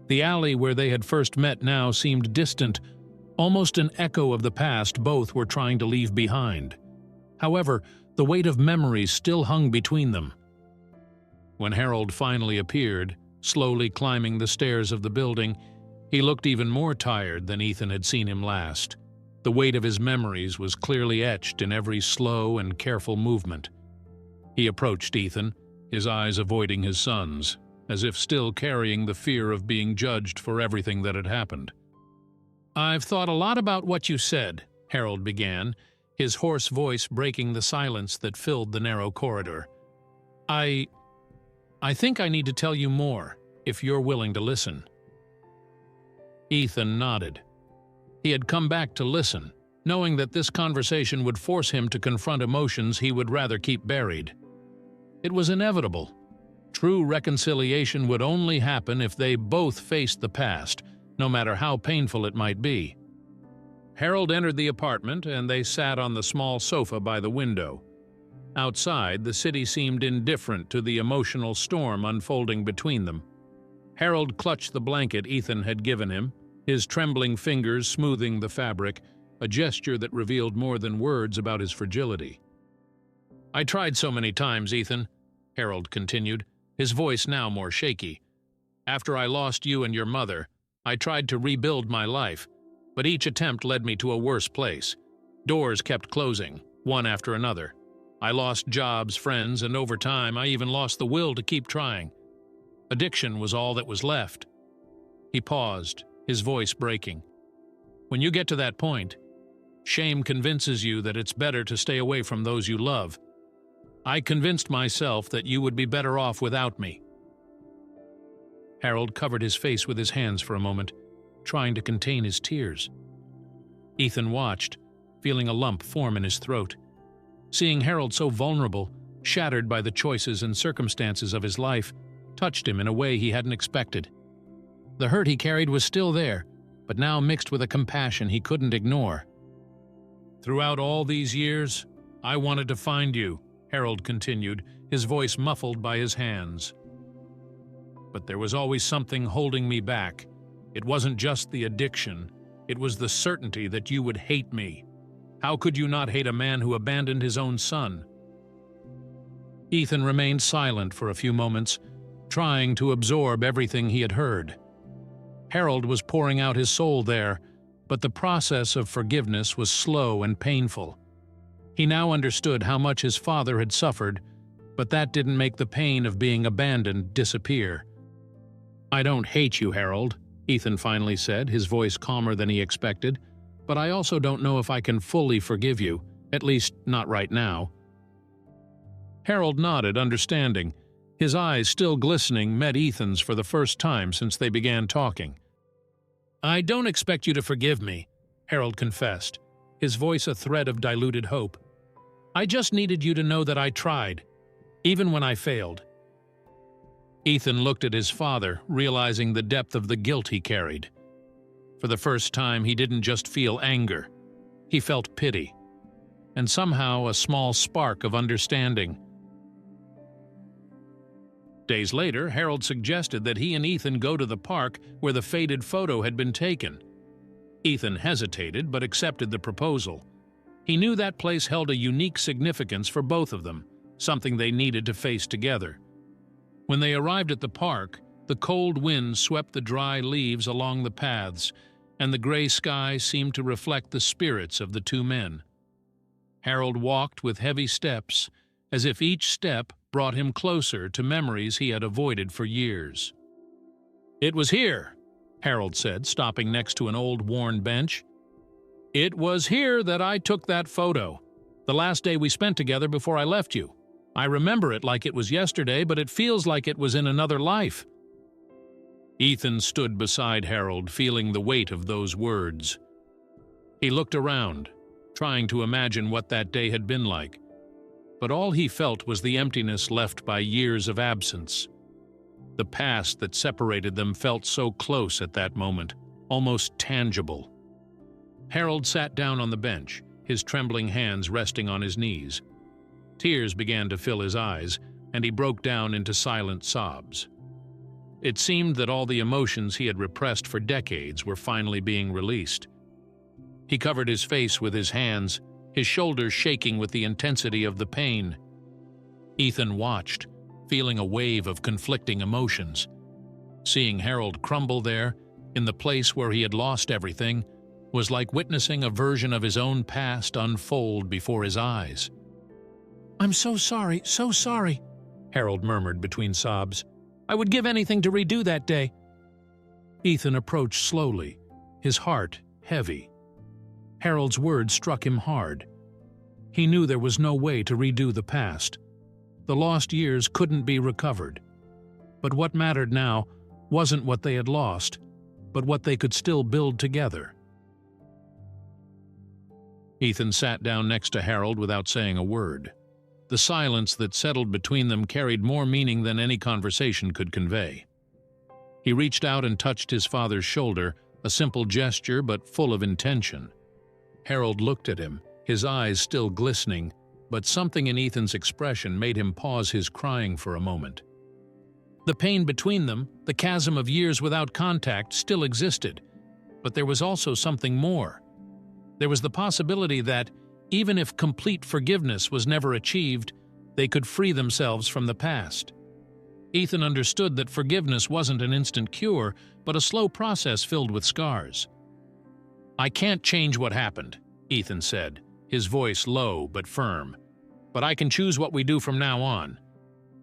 Speaker 1: The alley where they had first met now seemed distant, almost an echo of the past both were trying to leave behind. However, the weight of memories still hung between them. When Harold finally appeared, slowly climbing the stairs of the building, he looked even more tired than Ethan had seen him last. The weight of his memories was clearly etched in every slow and careful movement. He approached Ethan, his eyes avoiding his son's, as if still carrying the fear of being judged for everything that had happened. "I've thought a lot about what you said," Harold began, his hoarse voice breaking the silence that filled the narrow corridor. I think I need to tell you more, if you're willing to listen." Ethan nodded. He had come back to listen, knowing that this conversation would force him to confront emotions he would rather keep buried. It was inevitable. True reconciliation would only happen if they both faced the past, no matter how painful it might be. Harold entered the apartment, and they sat on the small sofa by the window. Outside, the city seemed indifferent to the emotional storm unfolding between them. Harold clutched the blanket Ethan had given him, his trembling fingers smoothing the fabric, a gesture that revealed more than words about his fragility. "I tried so many times, Ethan," Harold continued, his voice now more shaky. "After I lost you and your mother, I tried to rebuild my life. but each attempt led me to a worse place. Doors kept closing, one after another. I lost jobs, friends, and over time I even lost the will to keep trying. Addiction was all that was left. He paused, his voice breaking. When you get to that point, shame convinces you that it's better to stay away from those you love. I convinced myself that you would be better off without me. Harold covered his face with his hands for a moment, trying to contain his tears. Ethan watched, feeling a lump form in his throat. Seeing Harold so vulnerable, shattered by the choices and circumstances of his life, touched him in a way he hadn't expected. The hurt he carried was still there, but now mixed with a compassion he couldn't ignore. "Throughout all these years, I wanted to find you," Harold continued, his voice muffled by his hands. "But there was always something holding me back. It wasn't just the addiction, it was the certainty that you would hate me. How could you not hate a man who abandoned his own son?" Ethan remained silent for a few moments, trying to absorb everything he had heard. Harold was pouring out his soul there, but the process of forgiveness was slow and painful. He now understood how much his father had suffered, but that didn't make the pain of being abandoned disappear. "I don't hate you, Harold," Ethan finally said, his voice calmer than he expected, "but I also don't know if I can fully forgive you, at least not right now." Harold nodded, understanding. His eyes, still glistening, met Ethan's for the first time since they began talking. "I don't expect you to forgive me," Harold confessed, his voice a thread of diluted hope. "I just needed you to know that I tried, even when I failed." Ethan looked at his father, realizing the depth of the guilt he carried. For the first time, he didn't just feel anger. He felt pity, and somehow a small spark of understanding. Days later, Harold suggested that he and Ethan go to the park where the faded photo had been taken. Ethan hesitated but accepted the proposal. He knew that place held a unique significance for both of them, something they needed to face together. When they arrived at the park, the cold wind swept the dry leaves along the paths, and the gray sky seemed to reflect the spirits of the two men. Harold walked with heavy steps, as if each step brought him closer to memories he had avoided for years. "It was here," Harold said, stopping next to an old worn bench. "It was here that I took that photo, the last day we spent together before I left you. I remember it like it was yesterday, but it feels like it was in another life." Ethan stood beside Harold, feeling the weight of those words. He looked around, trying to imagine what that day had been like. But all he felt was the emptiness left by years of absence. The past that separated them felt so close at that moment, almost tangible. Harold sat down on the bench, his trembling hands resting on his knees. Tears began to fill his eyes, and he broke down into silent sobs. It seemed that all the emotions he had repressed for decades were finally being released. He covered his face with his hands, his shoulders shaking with the intensity of the pain. Ethan watched, feeling a wave of conflicting emotions. Seeing Harold crumble there, in the place where he had lost everything, was like witnessing a version of his own past unfold before his eyes. "I'm so sorry, Harold murmured between sobs. "I would give anything to redo that day." Ethan approached slowly, his heart heavy. Harold's words struck him hard. He knew there was no way to redo the past. The lost years couldn't be recovered. But what mattered now wasn't what they had lost, but what they could still build together. Ethan sat down next to Harold without saying a word. The silence that settled between them carried more meaning than any conversation could convey. He reached out and touched his father's shoulder, a simple gesture but full of intention. Harold looked at him, his eyes still glistening, but something in Ethan's expression made him pause his crying for a moment. The pain between them, the chasm of years without contact, still existed, but there was also something more. There was the possibility that, even if complete forgiveness was never achieved, they could free themselves from the past. Ethan understood that forgiveness wasn't an instant cure, but a slow process filled with scars. "I can't change what happened," Ethan said, his voice low but firm. "But I can choose what we do from now on.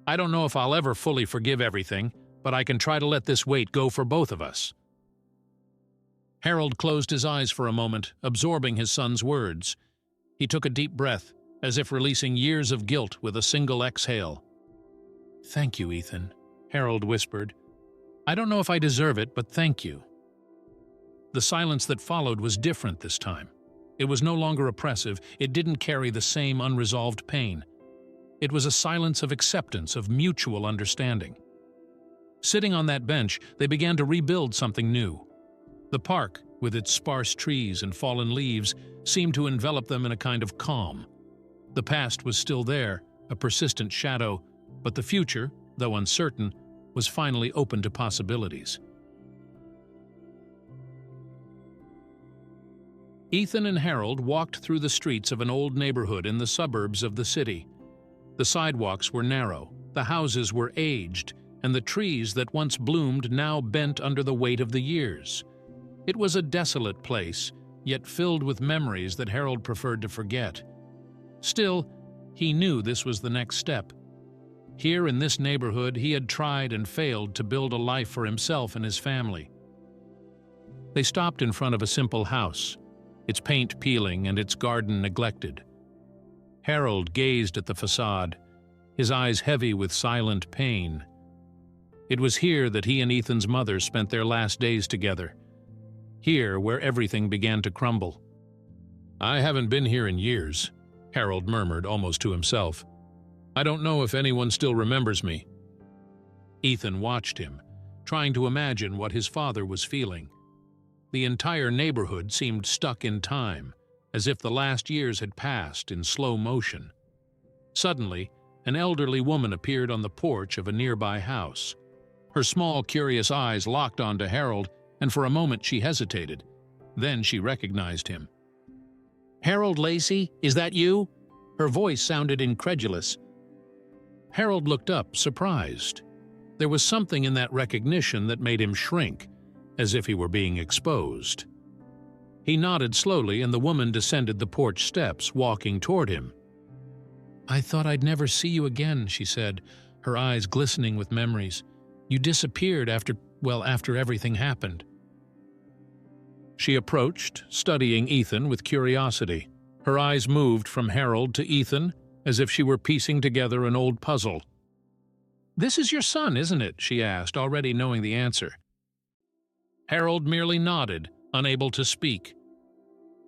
Speaker 1: I don't know if I'll ever fully forgive everything, but I can try to let this weight go for both of us." Harold closed his eyes for a moment, absorbing his son's words. He took a deep breath, as if releasing years of guilt with a single exhale. "Thank you, Ethan," Harold whispered. "I don't know if I deserve it, but thank you." The silence that followed was different this time. It was no longer oppressive. It didn't carry the same unresolved pain. It was a silence of acceptance, of mutual understanding. Sitting on that bench, they began to rebuild something new. The park, with its sparse trees and fallen leaves, seemed to envelop them in a kind of calm. The past was still there, a persistent shadow, but the future, though uncertain, was finally open to possibilities. Ethan and Harold walked through the streets of an old neighborhood in the suburbs of the city. The sidewalks were narrow, the houses were aged, and the trees that once bloomed now bent under the weight of the years. It was a desolate place, yet filled with memories that Harold preferred to forget. Still, he knew this was the next step. Here in this neighborhood, he had tried and failed to build a life for himself and his family. They stopped in front of a simple house, its paint peeling and its garden neglected. Harold gazed at the facade, his eyes heavy with silent pain. It was here that he and Ethan's mother spent their last days together. Here, where everything began to crumble. "I haven't been here in years," Harold murmured almost to himself. "I don't know if anyone still remembers me." Ethan watched him, trying to imagine what his father was feeling. The entire neighborhood seemed stuck in time, as if the last years had passed in slow motion. Suddenly, an elderly woman appeared on the porch of a nearby house. Her small, curious eyes locked onto Harold, and for a moment she hesitated. Then she recognized him. "Harold Lacey, is that you?" Her voice sounded incredulous. Harold looked up, surprised. There was something in that recognition that made him shrink, as if he were being exposed. He nodded slowly, and the woman descended the porch steps, walking toward him. "I thought I'd never see you again," she said, her eyes glistening with memories. "You disappeared after everything happened." She approached, studying Ethan with curiosity. Her eyes moved from Harold to Ethan, as if she were piecing together an old puzzle. "This is your son, isn't it?" she asked, already knowing the answer. Harold merely nodded, unable to speak.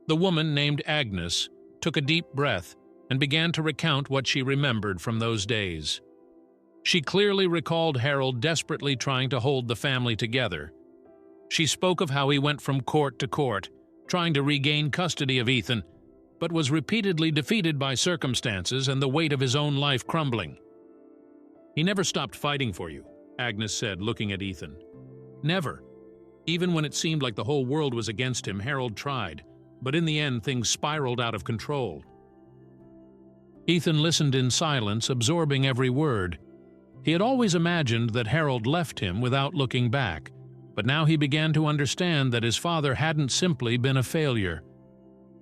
Speaker 1: The woman, named Agnes, took a deep breath and began to recount what she remembered from those days. She clearly recalled Harold desperately trying to hold the family together. She spoke of how he went from court to court, trying to regain custody of Ethan, but was repeatedly defeated by circumstances and the weight of his own life crumbling. "He never stopped fighting for you," Agnes said, looking at Ethan. "Never. Even when it seemed like the whole world was against him, Harold tried, but in the end things spiraled out of control." Ethan listened in silence, absorbing every word. He had always imagined that Harold left him without looking back, but now he began to understand that his father hadn't simply been a failure.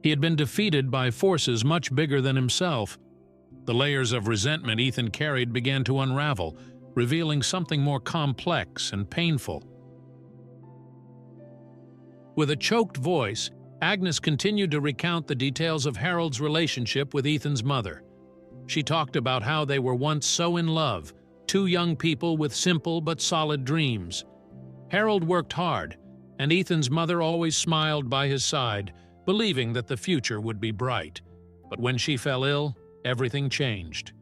Speaker 1: He had been defeated by forces much bigger than himself. The layers of resentment Ethan carried began to unravel, revealing something more complex and painful. With a choked voice, Agnes continued to recount the details of Harold's relationship with Ethan's mother. She talked about how they were once so in love, two young people with simple but solid dreams. Harold worked hard, and Ethan's mother always smiled by his side, believing that the future would be bright. But when she fell ill, everything changed.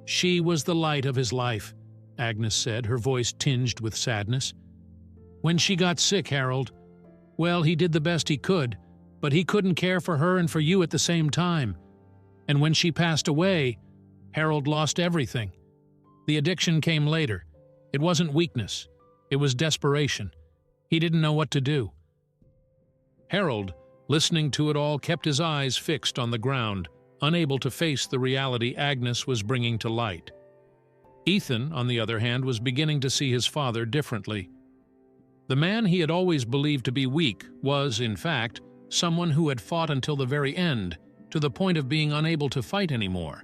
Speaker 1: "She was the light of his life," Agnes said, her voice tinged with sadness. "When she got sick, Harold, well, he did the best he could, but he couldn't care for her and for you at the same time. And when she passed away, Harold lost everything. The addiction came later. It wasn't weakness. It was desperation. He didn't know what to do." Harold, listening to it all, kept his eyes fixed on the ground, unable to face the reality Agnes was bringing to light. Ethan, on the other hand, was beginning to see his father differently. The man he had always believed to be weak was, in fact, someone who had fought until the very end, to the point of being unable to fight anymore.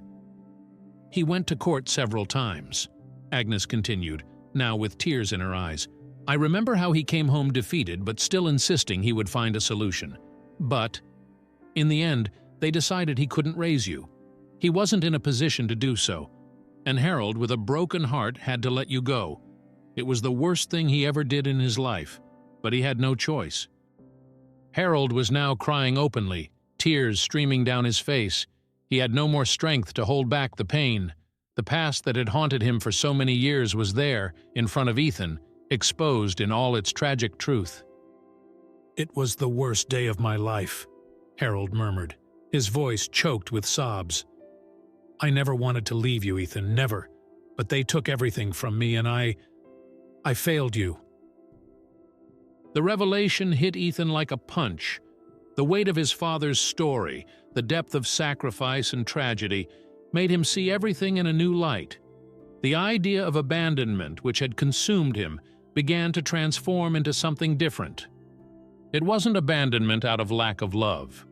Speaker 1: He went to court several times, Agnes continued, now with tears in her eyes. I remember how he came home defeated but still insisting he would find a solution. But, in the end, they decided he couldn't raise you. He wasn't in a position to do so, and Harold, with a broken heart, had to let you go. It was the worst thing he ever did in his life, but he had no choice. Harold was now crying openly, tears streaming down his face. He had no more strength to hold back the pain. The past that had haunted him for so many years was there, in front of Ethan, exposed in all its tragic truth. "It was the worst day of my life," Harold murmured, his voice choked with sobs. "I never wanted to leave you, Ethan, never. But they took everything from me and I failed you." The revelation hit Ethan like a punch. The weight of his father's story, the depth of sacrifice and tragedy, made him see everything in a new light. The idea of abandonment, which had consumed him, began to transform into something different. It wasn't abandonment out of lack of love.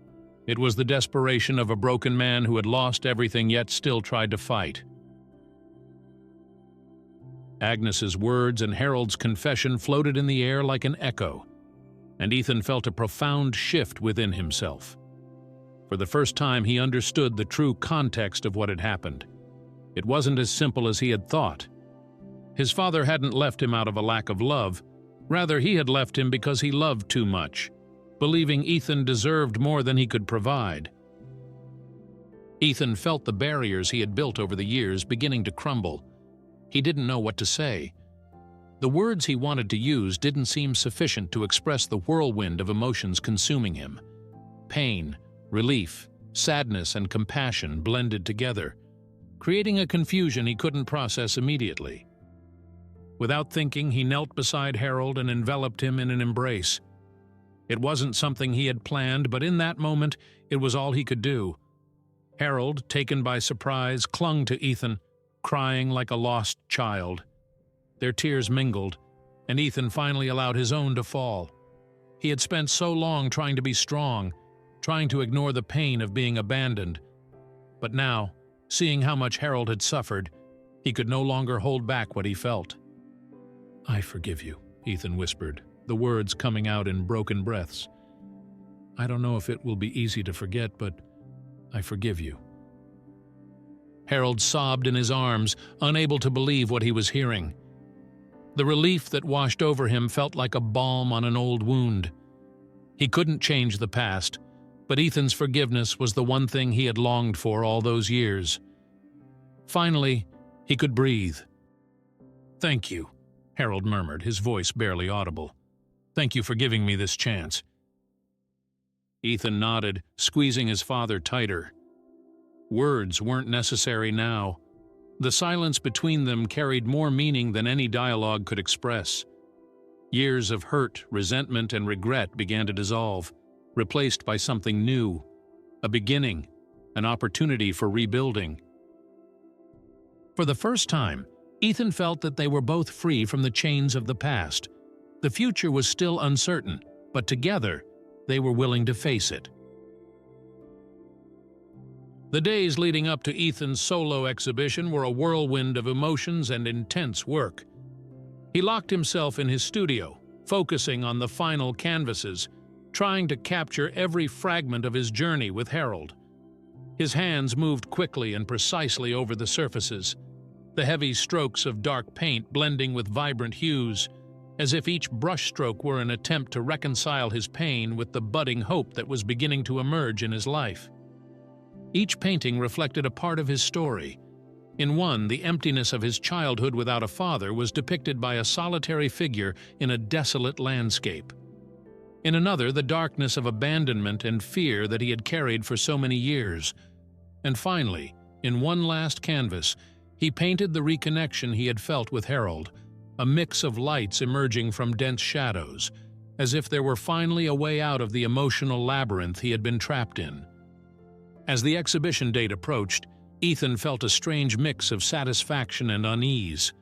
Speaker 1: It was the desperation of a broken man who had lost everything yet still tried to fight. Agnes's words and Harold's confession floated in the air like an echo, and Ethan felt a profound shift within himself. For the first time, he understood the true context of what had happened. It wasn't as simple as he had thought. His father hadn't left him out of a lack of love. Rather, he had left him because he loved too much, believing Ethan deserved more than he could provide. Ethan felt the barriers he had built over the years beginning to crumble. He didn't know what to say. The words he wanted to use didn't seem sufficient to express the whirlwind of emotions consuming him. Pain, relief, sadness, and compassion blended together, creating a confusion he couldn't process immediately. Without thinking, he knelt beside Harold and enveloped him in an embrace. It wasn't something he had planned, but in that moment, it was all he could do. Harold, taken by surprise, clung to Ethan, crying like a lost child. Their tears mingled, and Ethan finally allowed his own to fall. He had spent so long trying to be strong, trying to ignore the pain of being abandoned. But now, seeing how much Harold had suffered, he could no longer hold back what he felt. "I forgive you," Ethan whispered, the words coming out in broken breaths. "I don't know if it will be easy to forget, but I forgive you." Harold sobbed in his arms, unable to believe what he was hearing. The relief that washed over him felt like a balm on an old wound. He couldn't change the past, but Ethan's forgiveness was the one thing he had longed for all those years. Finally, he could breathe. "Thank you," Harold murmured, his voice barely audible. "Thank you for giving me this chance." Ethan nodded, squeezing his father tighter. Words weren't necessary now. The silence between them carried more meaning than any dialogue could express. Years of hurt, resentment, and regret began to dissolve, replaced by something new, a beginning, an opportunity for rebuilding. For the first time, Ethan felt that they were both free from the chains of the past. The future was still uncertain, but together, they were willing to face it. The days leading up to Ethan's solo exhibition were a whirlwind of emotions and intense work. He locked himself in his studio, focusing on the final canvases, trying to capture every fragment of his journey with Harold. His hands moved quickly and precisely over the surfaces, the heavy strokes of dark paint blending with vibrant hues, as if each brushstroke were an attempt to reconcile his pain with the budding hope that was beginning to emerge in his life. Each painting reflected a part of his story. In one, the emptiness of his childhood without a father was depicted by a solitary figure in a desolate landscape. In another, the darkness of abandonment and fear that he had carried for so many years. And finally, in one last canvas, he painted the reconnection he had felt with Harold, a mix of lights emerging from dense shadows, as if there were finally a way out of the emotional labyrinth he had been trapped in. As the exhibition date approached, Ethan felt a strange mix of satisfaction and unease.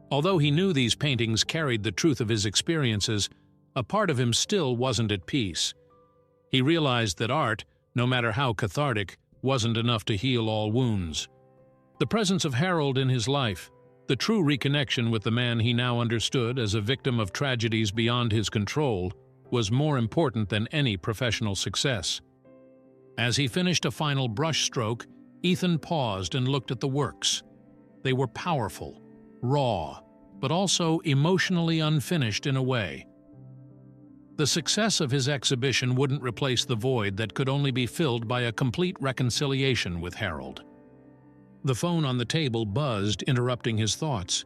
Speaker 1: Although he knew these paintings carried the truth of his experiences, a part of him still wasn't at peace. He realized that art, no matter how cathartic, wasn't enough to heal all wounds. The presence of Harold in his life, the true reconnection with the man he now understood as a victim of tragedies beyond his control, was more important than any professional success. As he finished a final brushstroke, Ethan paused and looked at the works. They were powerful, raw, but also emotionally unfinished in a way. The success of his exhibition wouldn't replace the void that could only be filled by a complete reconciliation with Harold. The phone on the table buzzed, interrupting his thoughts.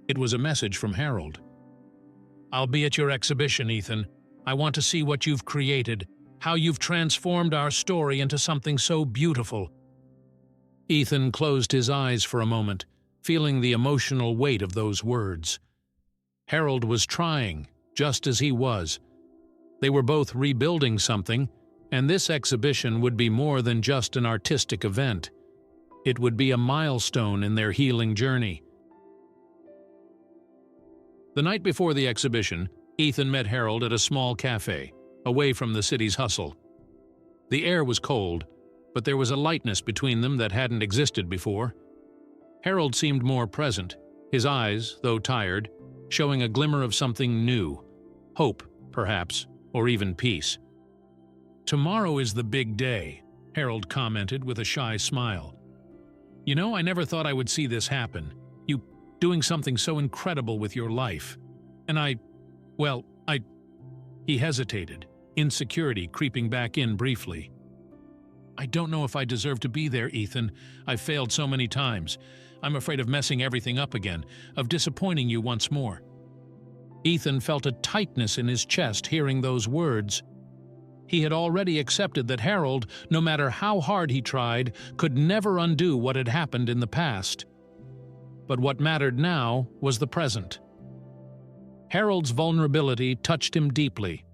Speaker 1: It was a message from Harold. "I'll be at your exhibition, Ethan. I want to see what you've created, how you've transformed our story into something so beautiful." Ethan closed his eyes for a moment, feeling the emotional weight of those words. Harold was trying, just as he was. They were both rebuilding something, and this exhibition would be more than just an artistic event. It would be a milestone in their healing journey. The night before the exhibition, Ethan met Harold at a small café, away from the city's hustle. The air was cold, but there was a lightness between them that hadn't existed before. Harold seemed more present, his eyes, though tired, showing a glimmer of something new. Hope, perhaps, or even peace. "Tomorrow is the big day," Harold commented with a shy smile. "You know, I never thought I would see this happen. You doing something so incredible with your life. And He hesitated, insecurity creeping back in briefly. "I don't know if I deserve to be there, Ethan. I've failed so many times. I'm afraid of messing everything up again, of disappointing you once more." Ethan felt a tightness in his chest hearing those words. He had already accepted that Harold, no matter how hard he tried, could never undo what had happened in the past. But what mattered now was the present. Harold's vulnerability touched him deeply.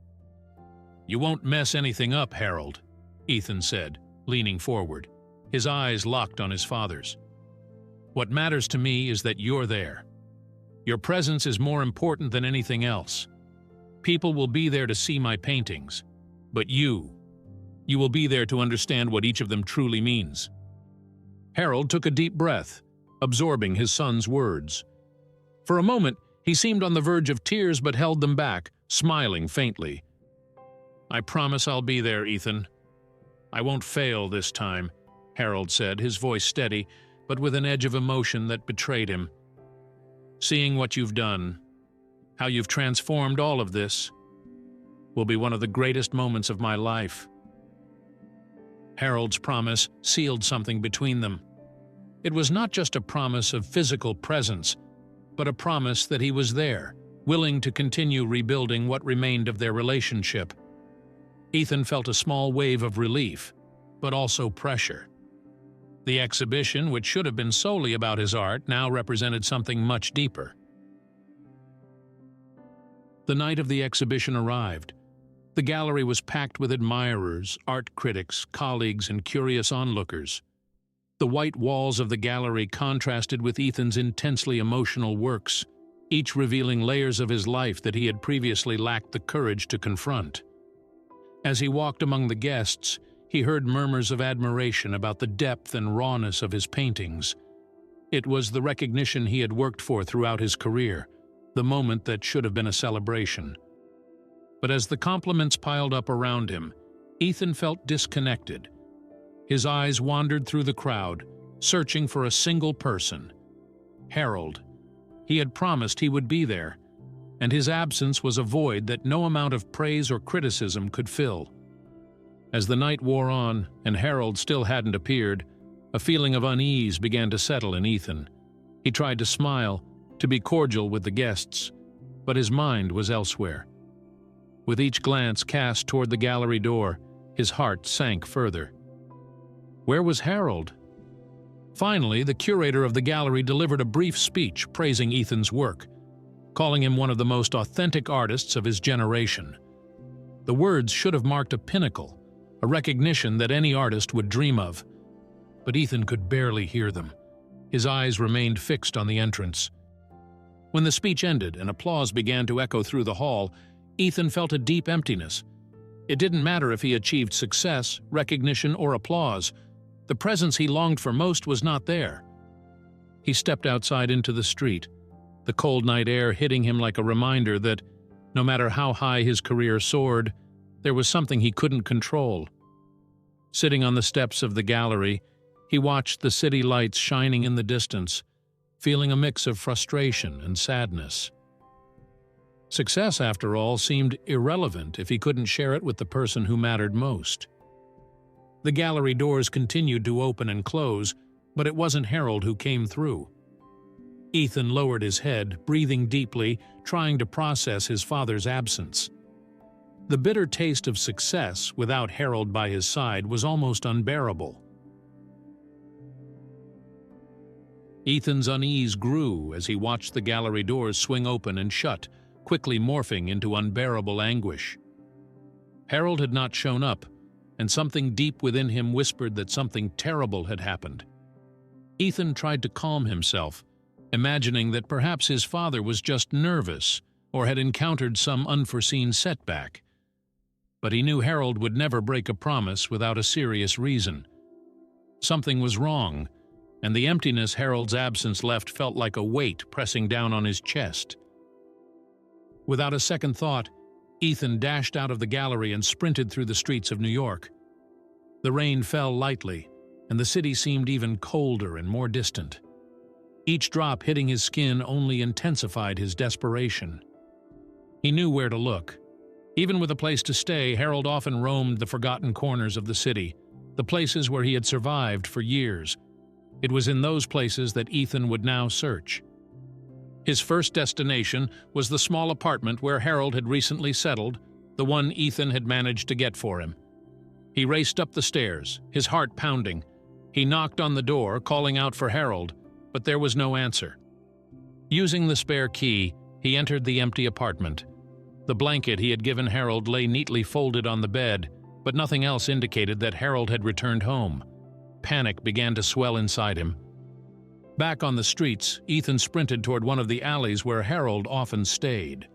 Speaker 1: "You won't mess anything up, Harold," Ethan said, leaning forward, his eyes locked on his father's. "What matters to me is that you're there. Your presence is more important than anything else. People will be there to see my paintings, but you will be there to understand what each of them truly means." Harold took a deep breath, absorbing his son's words. For a moment, he seemed on the verge of tears but held them back, smiling faintly. "I promise I'll be there, Ethan. I won't fail this time," Harold said, his voice steady, but with an edge of emotion that betrayed him. "Seeing what you've done, how you've transformed all of this, will be one of the greatest moments of my life." Harold's promise sealed something between them. It was not just a promise of physical presence, but a promise that he was there, willing to continue rebuilding what remained of their relationship. Ethan felt a small wave of relief, but also pressure. The exhibition, which should have been solely about his art, now represented something much deeper. The night of the exhibition arrived. The gallery was packed with admirers, art critics, colleagues, and curious onlookers. The white walls of the gallery contrasted with Ethan's intensely emotional works, each revealing layers of his life that he had previously lacked the courage to confront. As he walked among the guests, he heard murmurs of admiration about the depth and rawness of his paintings. It was the recognition he had worked for throughout his career, the moment that should have been a celebration. But as the compliments piled up around him, Ethan felt disconnected. His eyes wandered through the crowd, searching for a single person: Harold. He had promised he would be there, and his absence was a void that no amount of praise or criticism could fill. As the night wore on and Harold still hadn't appeared, a feeling of unease began to settle in Ethan. He tried to smile, to be cordial with the guests, but his mind was elsewhere. With each glance cast toward the gallery door, his heart sank further. Where was Harold? Finally, the curator of the gallery delivered a brief speech praising Ethan's work, calling him one of the most authentic artists of his generation. The words should have marked a pinnacle, a recognition that any artist would dream of. But Ethan could barely hear them. His eyes remained fixed on the entrance. When the speech ended and applause began to echo through the hall, Ethan felt a deep emptiness. It didn't matter if he achieved success, recognition, or applause. The presence he longed for most was not there. He stepped outside into the street, the cold night air hitting him like a reminder that, no matter how high his career soared, there was something he couldn't control. Sitting on the steps of the gallery, he watched the city lights shining in the distance, feeling a mix of frustration and sadness. Success, after all, seemed irrelevant if he couldn't share it with the person who mattered most. The gallery doors continued to open and close, but it wasn't Harold who came through. Ethan lowered his head, breathing deeply, trying to process his father's absence. The bitter taste of success without Harold by his side was almost unbearable. Ethan's unease grew as he watched the gallery doors swing open and shut, quickly morphing into unbearable anguish. Harold had not shown up, and something deep within him whispered that something terrible had happened. Ethan tried to calm himself, imagining that perhaps his father was just nervous or had encountered some unforeseen setback. But he knew Harold would never break a promise without a serious reason. Something was wrong, and the emptiness Harold's absence left felt like a weight pressing down on his chest. Without a second thought, Ethan dashed out of the gallery and sprinted through the streets of New York. The rain fell lightly, and the city seemed even colder and more distant. Each drop hitting his skin only intensified his desperation. He knew where to look. Even with a place to stay, Harold often roamed the forgotten corners of the city, the places where he had survived for years. It was in those places that Ethan would now search. His first destination was the small apartment where Harold had recently settled, the one Ethan had managed to get for him. He raced up the stairs, his heart pounding. He knocked on the door, calling out for Harold, but there was no answer. Using the spare key, he entered the empty apartment. The blanket he had given Harold lay neatly folded on the bed, but nothing else indicated that Harold had returned home. Panic began to swell inside him. Back on the streets, Ethan sprinted toward one of the alleys where Harold often stayed.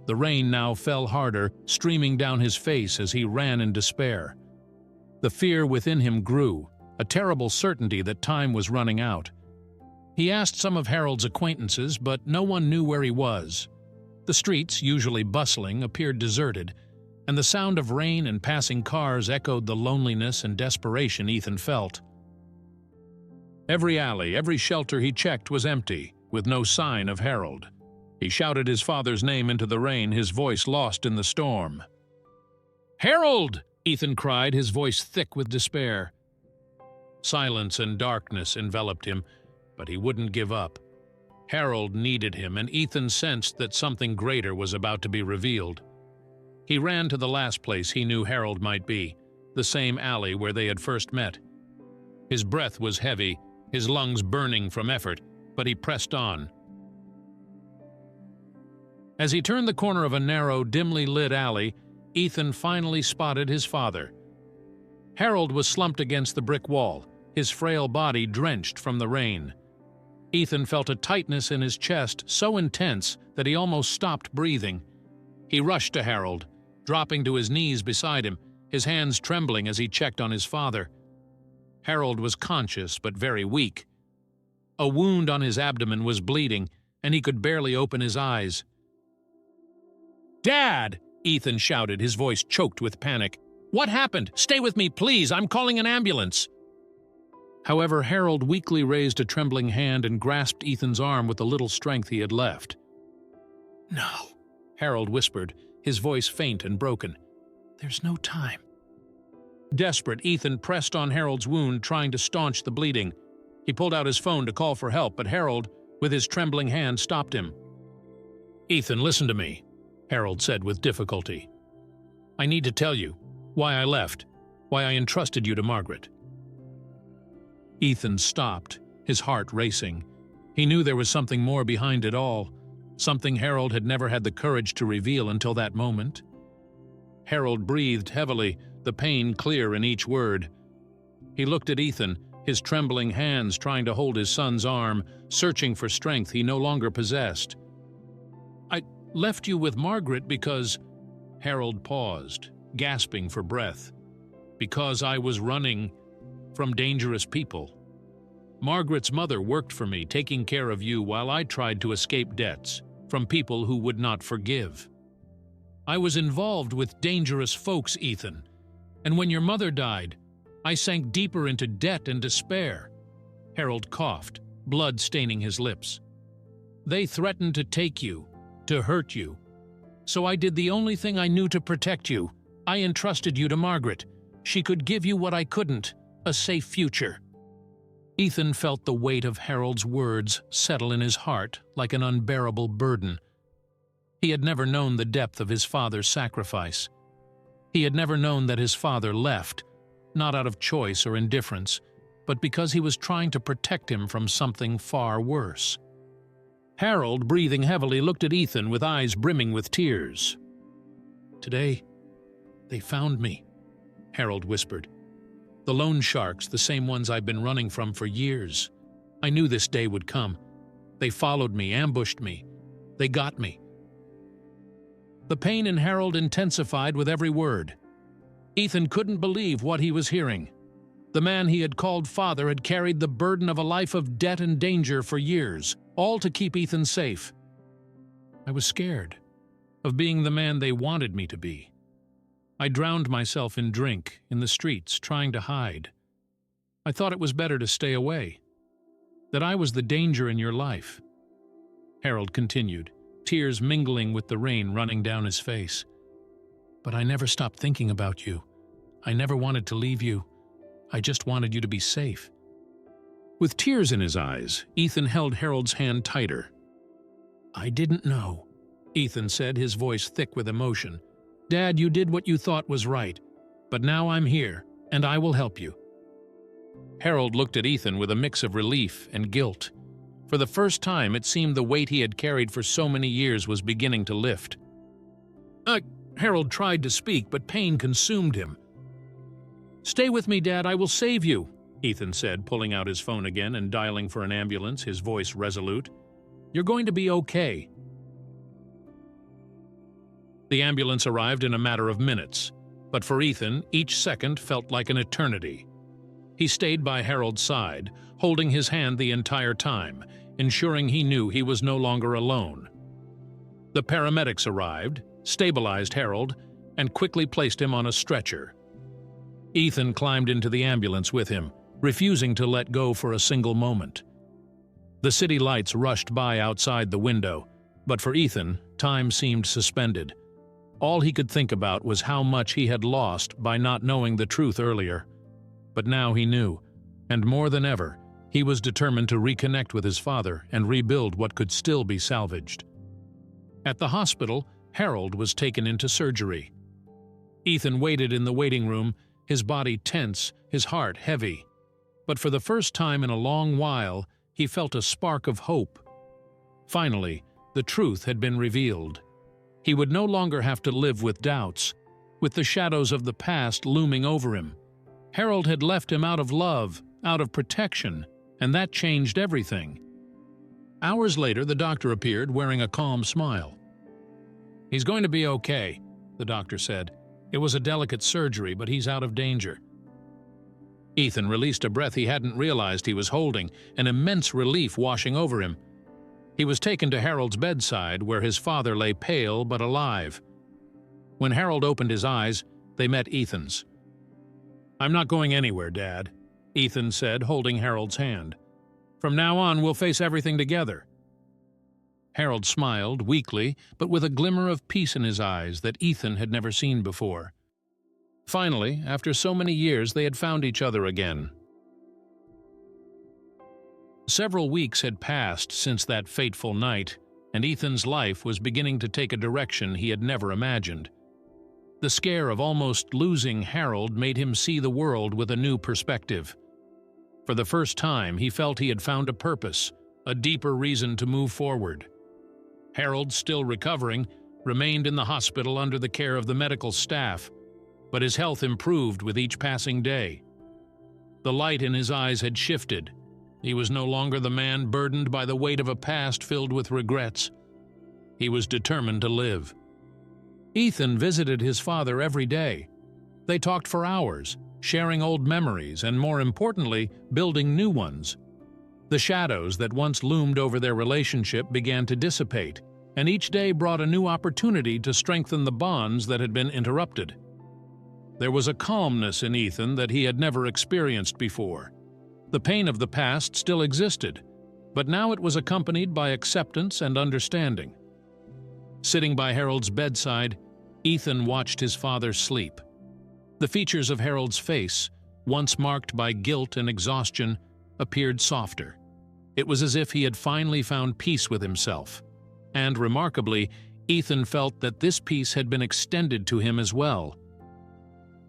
Speaker 1: The rain now fell harder, streaming down his face as he ran in despair. The fear within him grew, a terrible certainty that time was running out. He asked some of Harold's acquaintances, but no one knew where he was. The streets, usually bustling, appeared deserted, and the sound of rain and passing cars echoed the loneliness and desperation Ethan felt. Every alley, every shelter he checked was empty, with no sign of Harold. He shouted his father's name into the rain, his voice lost in the storm. "Harold!" Ethan cried, his voice thick with despair. Silence and darkness enveloped him, but he wouldn't give up. Harold needed him, and Ethan sensed that something greater was about to be revealed. He ran to the last place he knew Harold might be, the same alley where they had first met. His breath was heavy, his lungs burning from effort, but he pressed on. As he turned the corner of a narrow, dimly lit alley, Ethan finally spotted his father. Harold was slumped against the brick wall, his frail body drenched from the rain. Ethan felt a tightness in his chest so intense that he almost stopped breathing. He rushed to Harold, dropping to his knees beside him, his hands trembling as he checked on his father. Harold was conscious but very weak. A wound on his abdomen was bleeding, and he could barely open his eyes. "Dad!" Ethan shouted, his voice choked with panic. "What happened? Stay with me, please! I'm calling an ambulance!" However, Harold weakly raised a trembling hand and grasped Ethan's arm with the little strength he had left. "No," Harold whispered, his voice faint and broken. "There's no time." Desperate, Ethan pressed on Harold's wound, trying to staunch the bleeding. He pulled out his phone to call for help, but Harold, with his trembling hand, stopped him. "Ethan, listen to me," Harold said with difficulty. "I need to tell you why I left, why I entrusted you to Margaret." Ethan stopped, his heart racing. He knew there was something more behind it all, something Harold had never had the courage to reveal until that moment. Harold breathed heavily, the pain clear in each word. He looked at Ethan, his trembling hands trying to hold his son's arm, searching for strength he no longer possessed. Left you with Margaret because—" Harold paused, gasping for breath. "Because I was running from dangerous people. Margaret's mother worked for me, taking care of you while I tried to escape debts from people who would not forgive. I was involved with dangerous folks, Ethan, and when your mother died, I sank deeper into debt and despair." Harold coughed, blood staining his lips. "They threatened to take you, to hurt you. So I did the only thing I knew to protect you. I entrusted you to Margaret. She could give you what I couldn't, a safe future." Ethan felt the weight of Harold's words settle in his heart like an unbearable burden. He had never known the depth of his father's sacrifice. He had never known that his father left, not out of choice or indifference, but because he was trying to protect him from something far worse. Harold, breathing heavily, looked at Ethan with eyes brimming with tears. "Today, they found me," Harold whispered. "The loan sharks, the same ones I've been running from for years. I knew this day would come. They followed me, ambushed me. They got me." The pain in Harold intensified with every word. Ethan couldn't believe what he was hearing. The man he had called father had carried the burden of a life of debt and danger for years, all to keep Ethan safe. "I was scared of being the man they wanted me to be. I drowned myself in drink, in the streets, trying to hide. I thought it was better to stay away, that I was the danger in your life." Harold continued, tears mingling with the rain running down his face. "But I never stopped thinking about you. I never wanted to leave you. I just wanted you to be safe." With tears in his eyes, Ethan held Harold's hand tighter. "I didn't know," Ethan said, his voice thick with emotion. "Dad, you did what you thought was right, but now I'm here, and I will help you." Harold looked at Ethan with a mix of relief and guilt. For the first time, it seemed the weight he had carried for so many years was beginning to lift. Harold tried to speak, but pain consumed him. "Stay with me, Dad, I will save you," Ethan said, pulling out his phone again and dialing for an ambulance, his voice resolute. "You're going to be okay." The ambulance arrived in a matter of minutes, but for Ethan, each second felt like an eternity. He stayed by Harold's side, holding his hand the entire time, ensuring he knew he was no longer alone. The paramedics arrived, stabilized Harold, and quickly placed him on a stretcher. Ethan climbed into the ambulance with him, refusing to let go for a single moment. The city lights rushed by outside the window, but for Ethan, time seemed suspended. All he could think about was how much he had lost by not knowing the truth earlier. But now he knew, and more than ever, he was determined to reconnect with his father and rebuild what could still be salvaged. At the hospital, Harold was taken into surgery. Ethan waited in the waiting room, his body tense, his heart heavy. But for the first time in a long while, he felt a spark of hope. Finally, the truth had been revealed. He would no longer have to live with doubts, with the shadows of the past looming over him. Harold had left him out of love, out of protection, and that changed everything. Hours later, the doctor appeared, wearing a calm smile. "He's going to be okay," the doctor said. "It was a delicate surgery, but he's out of danger." Ethan released a breath he hadn't realized he was holding, an immense relief washing over him. He was taken to Harold's bedside, where his father lay pale but alive. When Harold opened his eyes, they met Ethan's. "I'm not going anywhere, Dad," Ethan said, holding Harold's hand. "From now on, we'll face everything together." Harold smiled, weakly, but with a glimmer of peace in his eyes that Ethan had never seen before. Finally, after so many years, they had found each other again. Several weeks had passed since that fateful night, and Ethan's life was beginning to take a direction he had never imagined. The scare of almost losing Harold made him see the world with a new perspective. For the first time, he felt he had found a purpose, a deeper reason to move forward. Harold, still recovering, remained in the hospital under the care of the medical staff, but his health improved with each passing day. The light in his eyes had shifted. He was no longer the man burdened by the weight of a past filled with regrets. He was determined to live. Ethan visited his father every day. They talked for hours, sharing old memories and, more importantly, building new ones. The shadows that once loomed over their relationship began to dissipate, and each day brought a new opportunity to strengthen the bonds that had been interrupted. There was a calmness in Ethan that he had never experienced before. The pain of the past still existed, but now it was accompanied by acceptance and understanding. Sitting by Harold's bedside, Ethan watched his father sleep. The features of Harold's face, once marked by guilt and exhaustion, appeared softer. It was as if he had finally found peace with himself. And, remarkably, Ethan felt that this peace had been extended to him as well.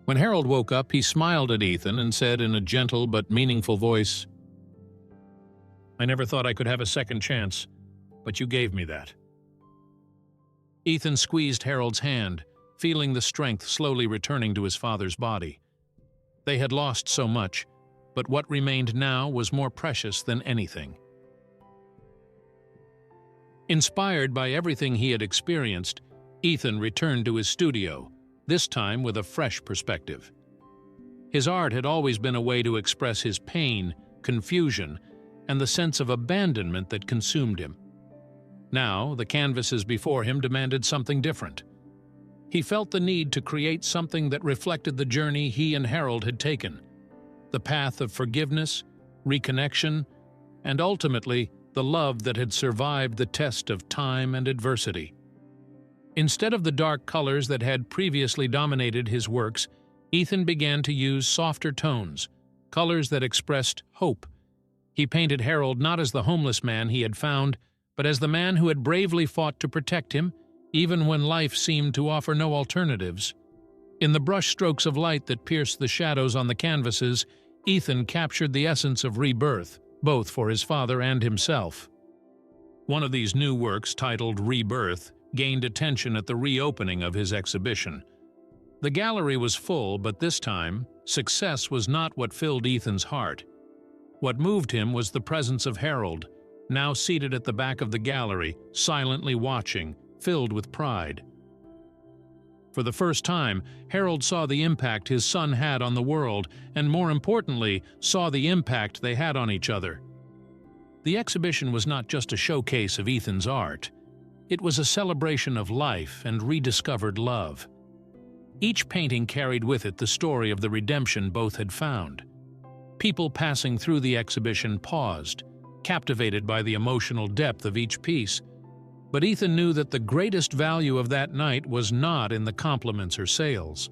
Speaker 1: When Harold woke up, he smiled at Ethan and said in a gentle but meaningful voice, "I never thought I could have a second chance, but you gave me that." Ethan squeezed Harold's hand, feeling the strength slowly returning to his father's body. They had lost so much, but what remained now was more precious than anything. Inspired by everything he had experienced, Ethan returned to his studio, this time with a fresh perspective. His art had always been a way to express his pain, confusion, and the sense of abandonment that consumed him. Now, the canvases before him demanded something different. He felt the need to create something that reflected the journey he and Harold had taken, the path of forgiveness, reconnection, and ultimately the love that had survived the test of time and adversity. Instead of the dark colors that had previously dominated his works, Ethan began to use softer tones, colors that expressed hope. He painted Harold not as the homeless man he had found, but as the man who had bravely fought to protect him, even when life seemed to offer no alternatives. In the brushstrokes of light that pierced the shadows on the canvases, Ethan captured the essence of rebirth, both for his father and himself. One of these new works, titled Rebirth, gained attention at the reopening of his exhibition. The gallery was full, but this time, success was not what filled Ethan's heart. What moved him was the presence of Harold, now seated at the back of the gallery, silently watching, filled with pride. For the first time, Harold saw the impact his son had on the world, and more importantly, saw the impact they had on each other. The exhibition was not just a showcase of Ethan's art. It was a celebration of life and rediscovered love. Each painting carried with it the story of the redemption both had found. People passing through the exhibition paused, captivated by the emotional depth of each piece. But Ethan knew that the greatest value of that night was not in the compliments or sales.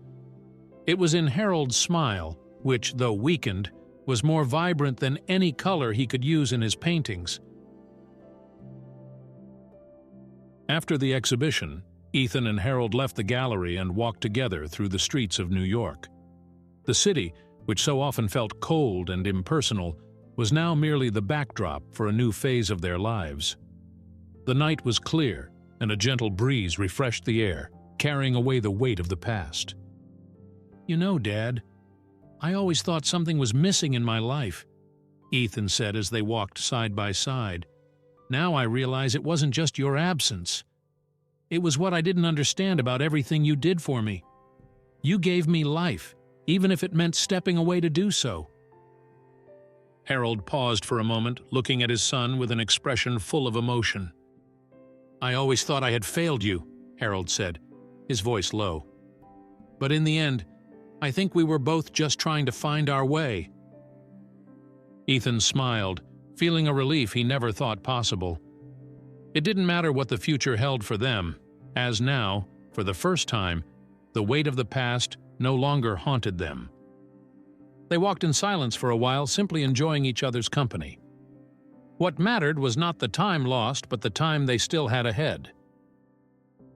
Speaker 1: It was in Harold's smile, which, though weakened, was more vibrant than any color he could use in his paintings. After the exhibition, Ethan and Harold left the gallery and walked together through the streets of New York. The city, which so often felt cold and impersonal, was now merely the backdrop for a new phase of their lives. The night was clear, and a gentle breeze refreshed the air, carrying away the weight of the past. "You know, Dad, I always thought something was missing in my life," Ethan said as they walked side by side. "Now I realize it wasn't just your absence. It was what I didn't understand about everything you did for me. You gave me life, even if it meant stepping away to do so." Harold paused for a moment, looking at his son with an expression full of emotion. "I always thought I had failed you," Harold said, his voice low. "But in the end, I think we were both just trying to find our way." Ethan smiled, feeling a relief he never thought possible. It didn't matter what the future held for them, as now, for the first time, the weight of the past no longer haunted them. They walked in silence for a while, simply enjoying each other's company. What mattered was not the time lost, but the time they still had ahead.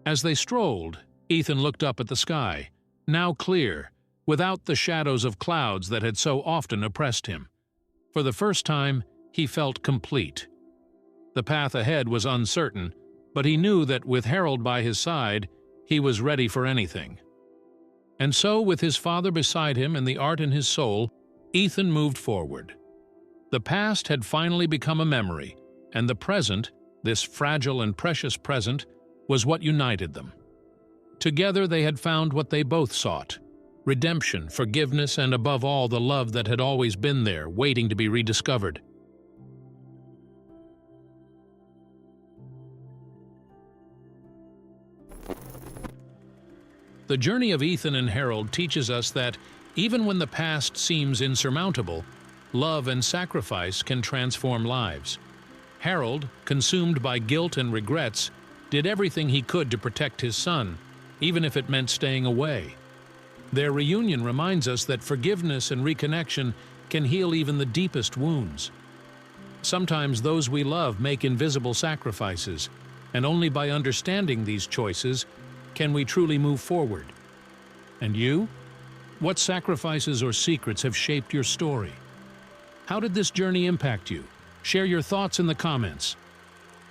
Speaker 1: As they strolled, Ethan looked up at the sky, now clear, without the shadows of clouds that had so often oppressed him. For the first time, he felt complete. The path ahead was uncertain, but he knew that with Harold by his side, he was ready for anything. And so, with his father beside him and the art in his soul, Ethan moved forward. The past had finally become a memory, and the present, this fragile and precious present, was what united them. Together they had found what they both sought: redemption, forgiveness, and above all, the love that had always been there, waiting to be rediscovered. The journey of Ethan and Harold teaches us that, even when the past seems insurmountable, love and sacrifice can transform lives. Harold, consumed by guilt and regrets, did everything he could to protect his son, even if it meant staying away. Their reunion reminds us that forgiveness and reconnection can heal even the deepest wounds. Sometimes those we love make invisible sacrifices, and only by understanding these choices can we truly move forward. And you? What sacrifices or secrets have shaped your story? How did this journey impact you? Share your thoughts in the comments.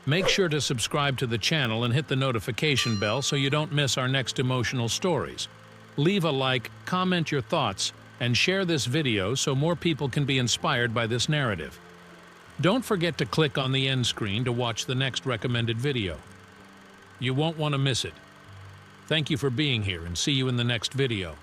Speaker 1: Make sure to subscribe to the channel and hit the notification bell so you don't miss our next emotional stories. Leave a like, comment your thoughts, and share this video so more people can be inspired by this narrative. Don't forget to click on the end screen to watch the next recommended video. You won't want to miss it. Thank you for being here, and see you in the next video.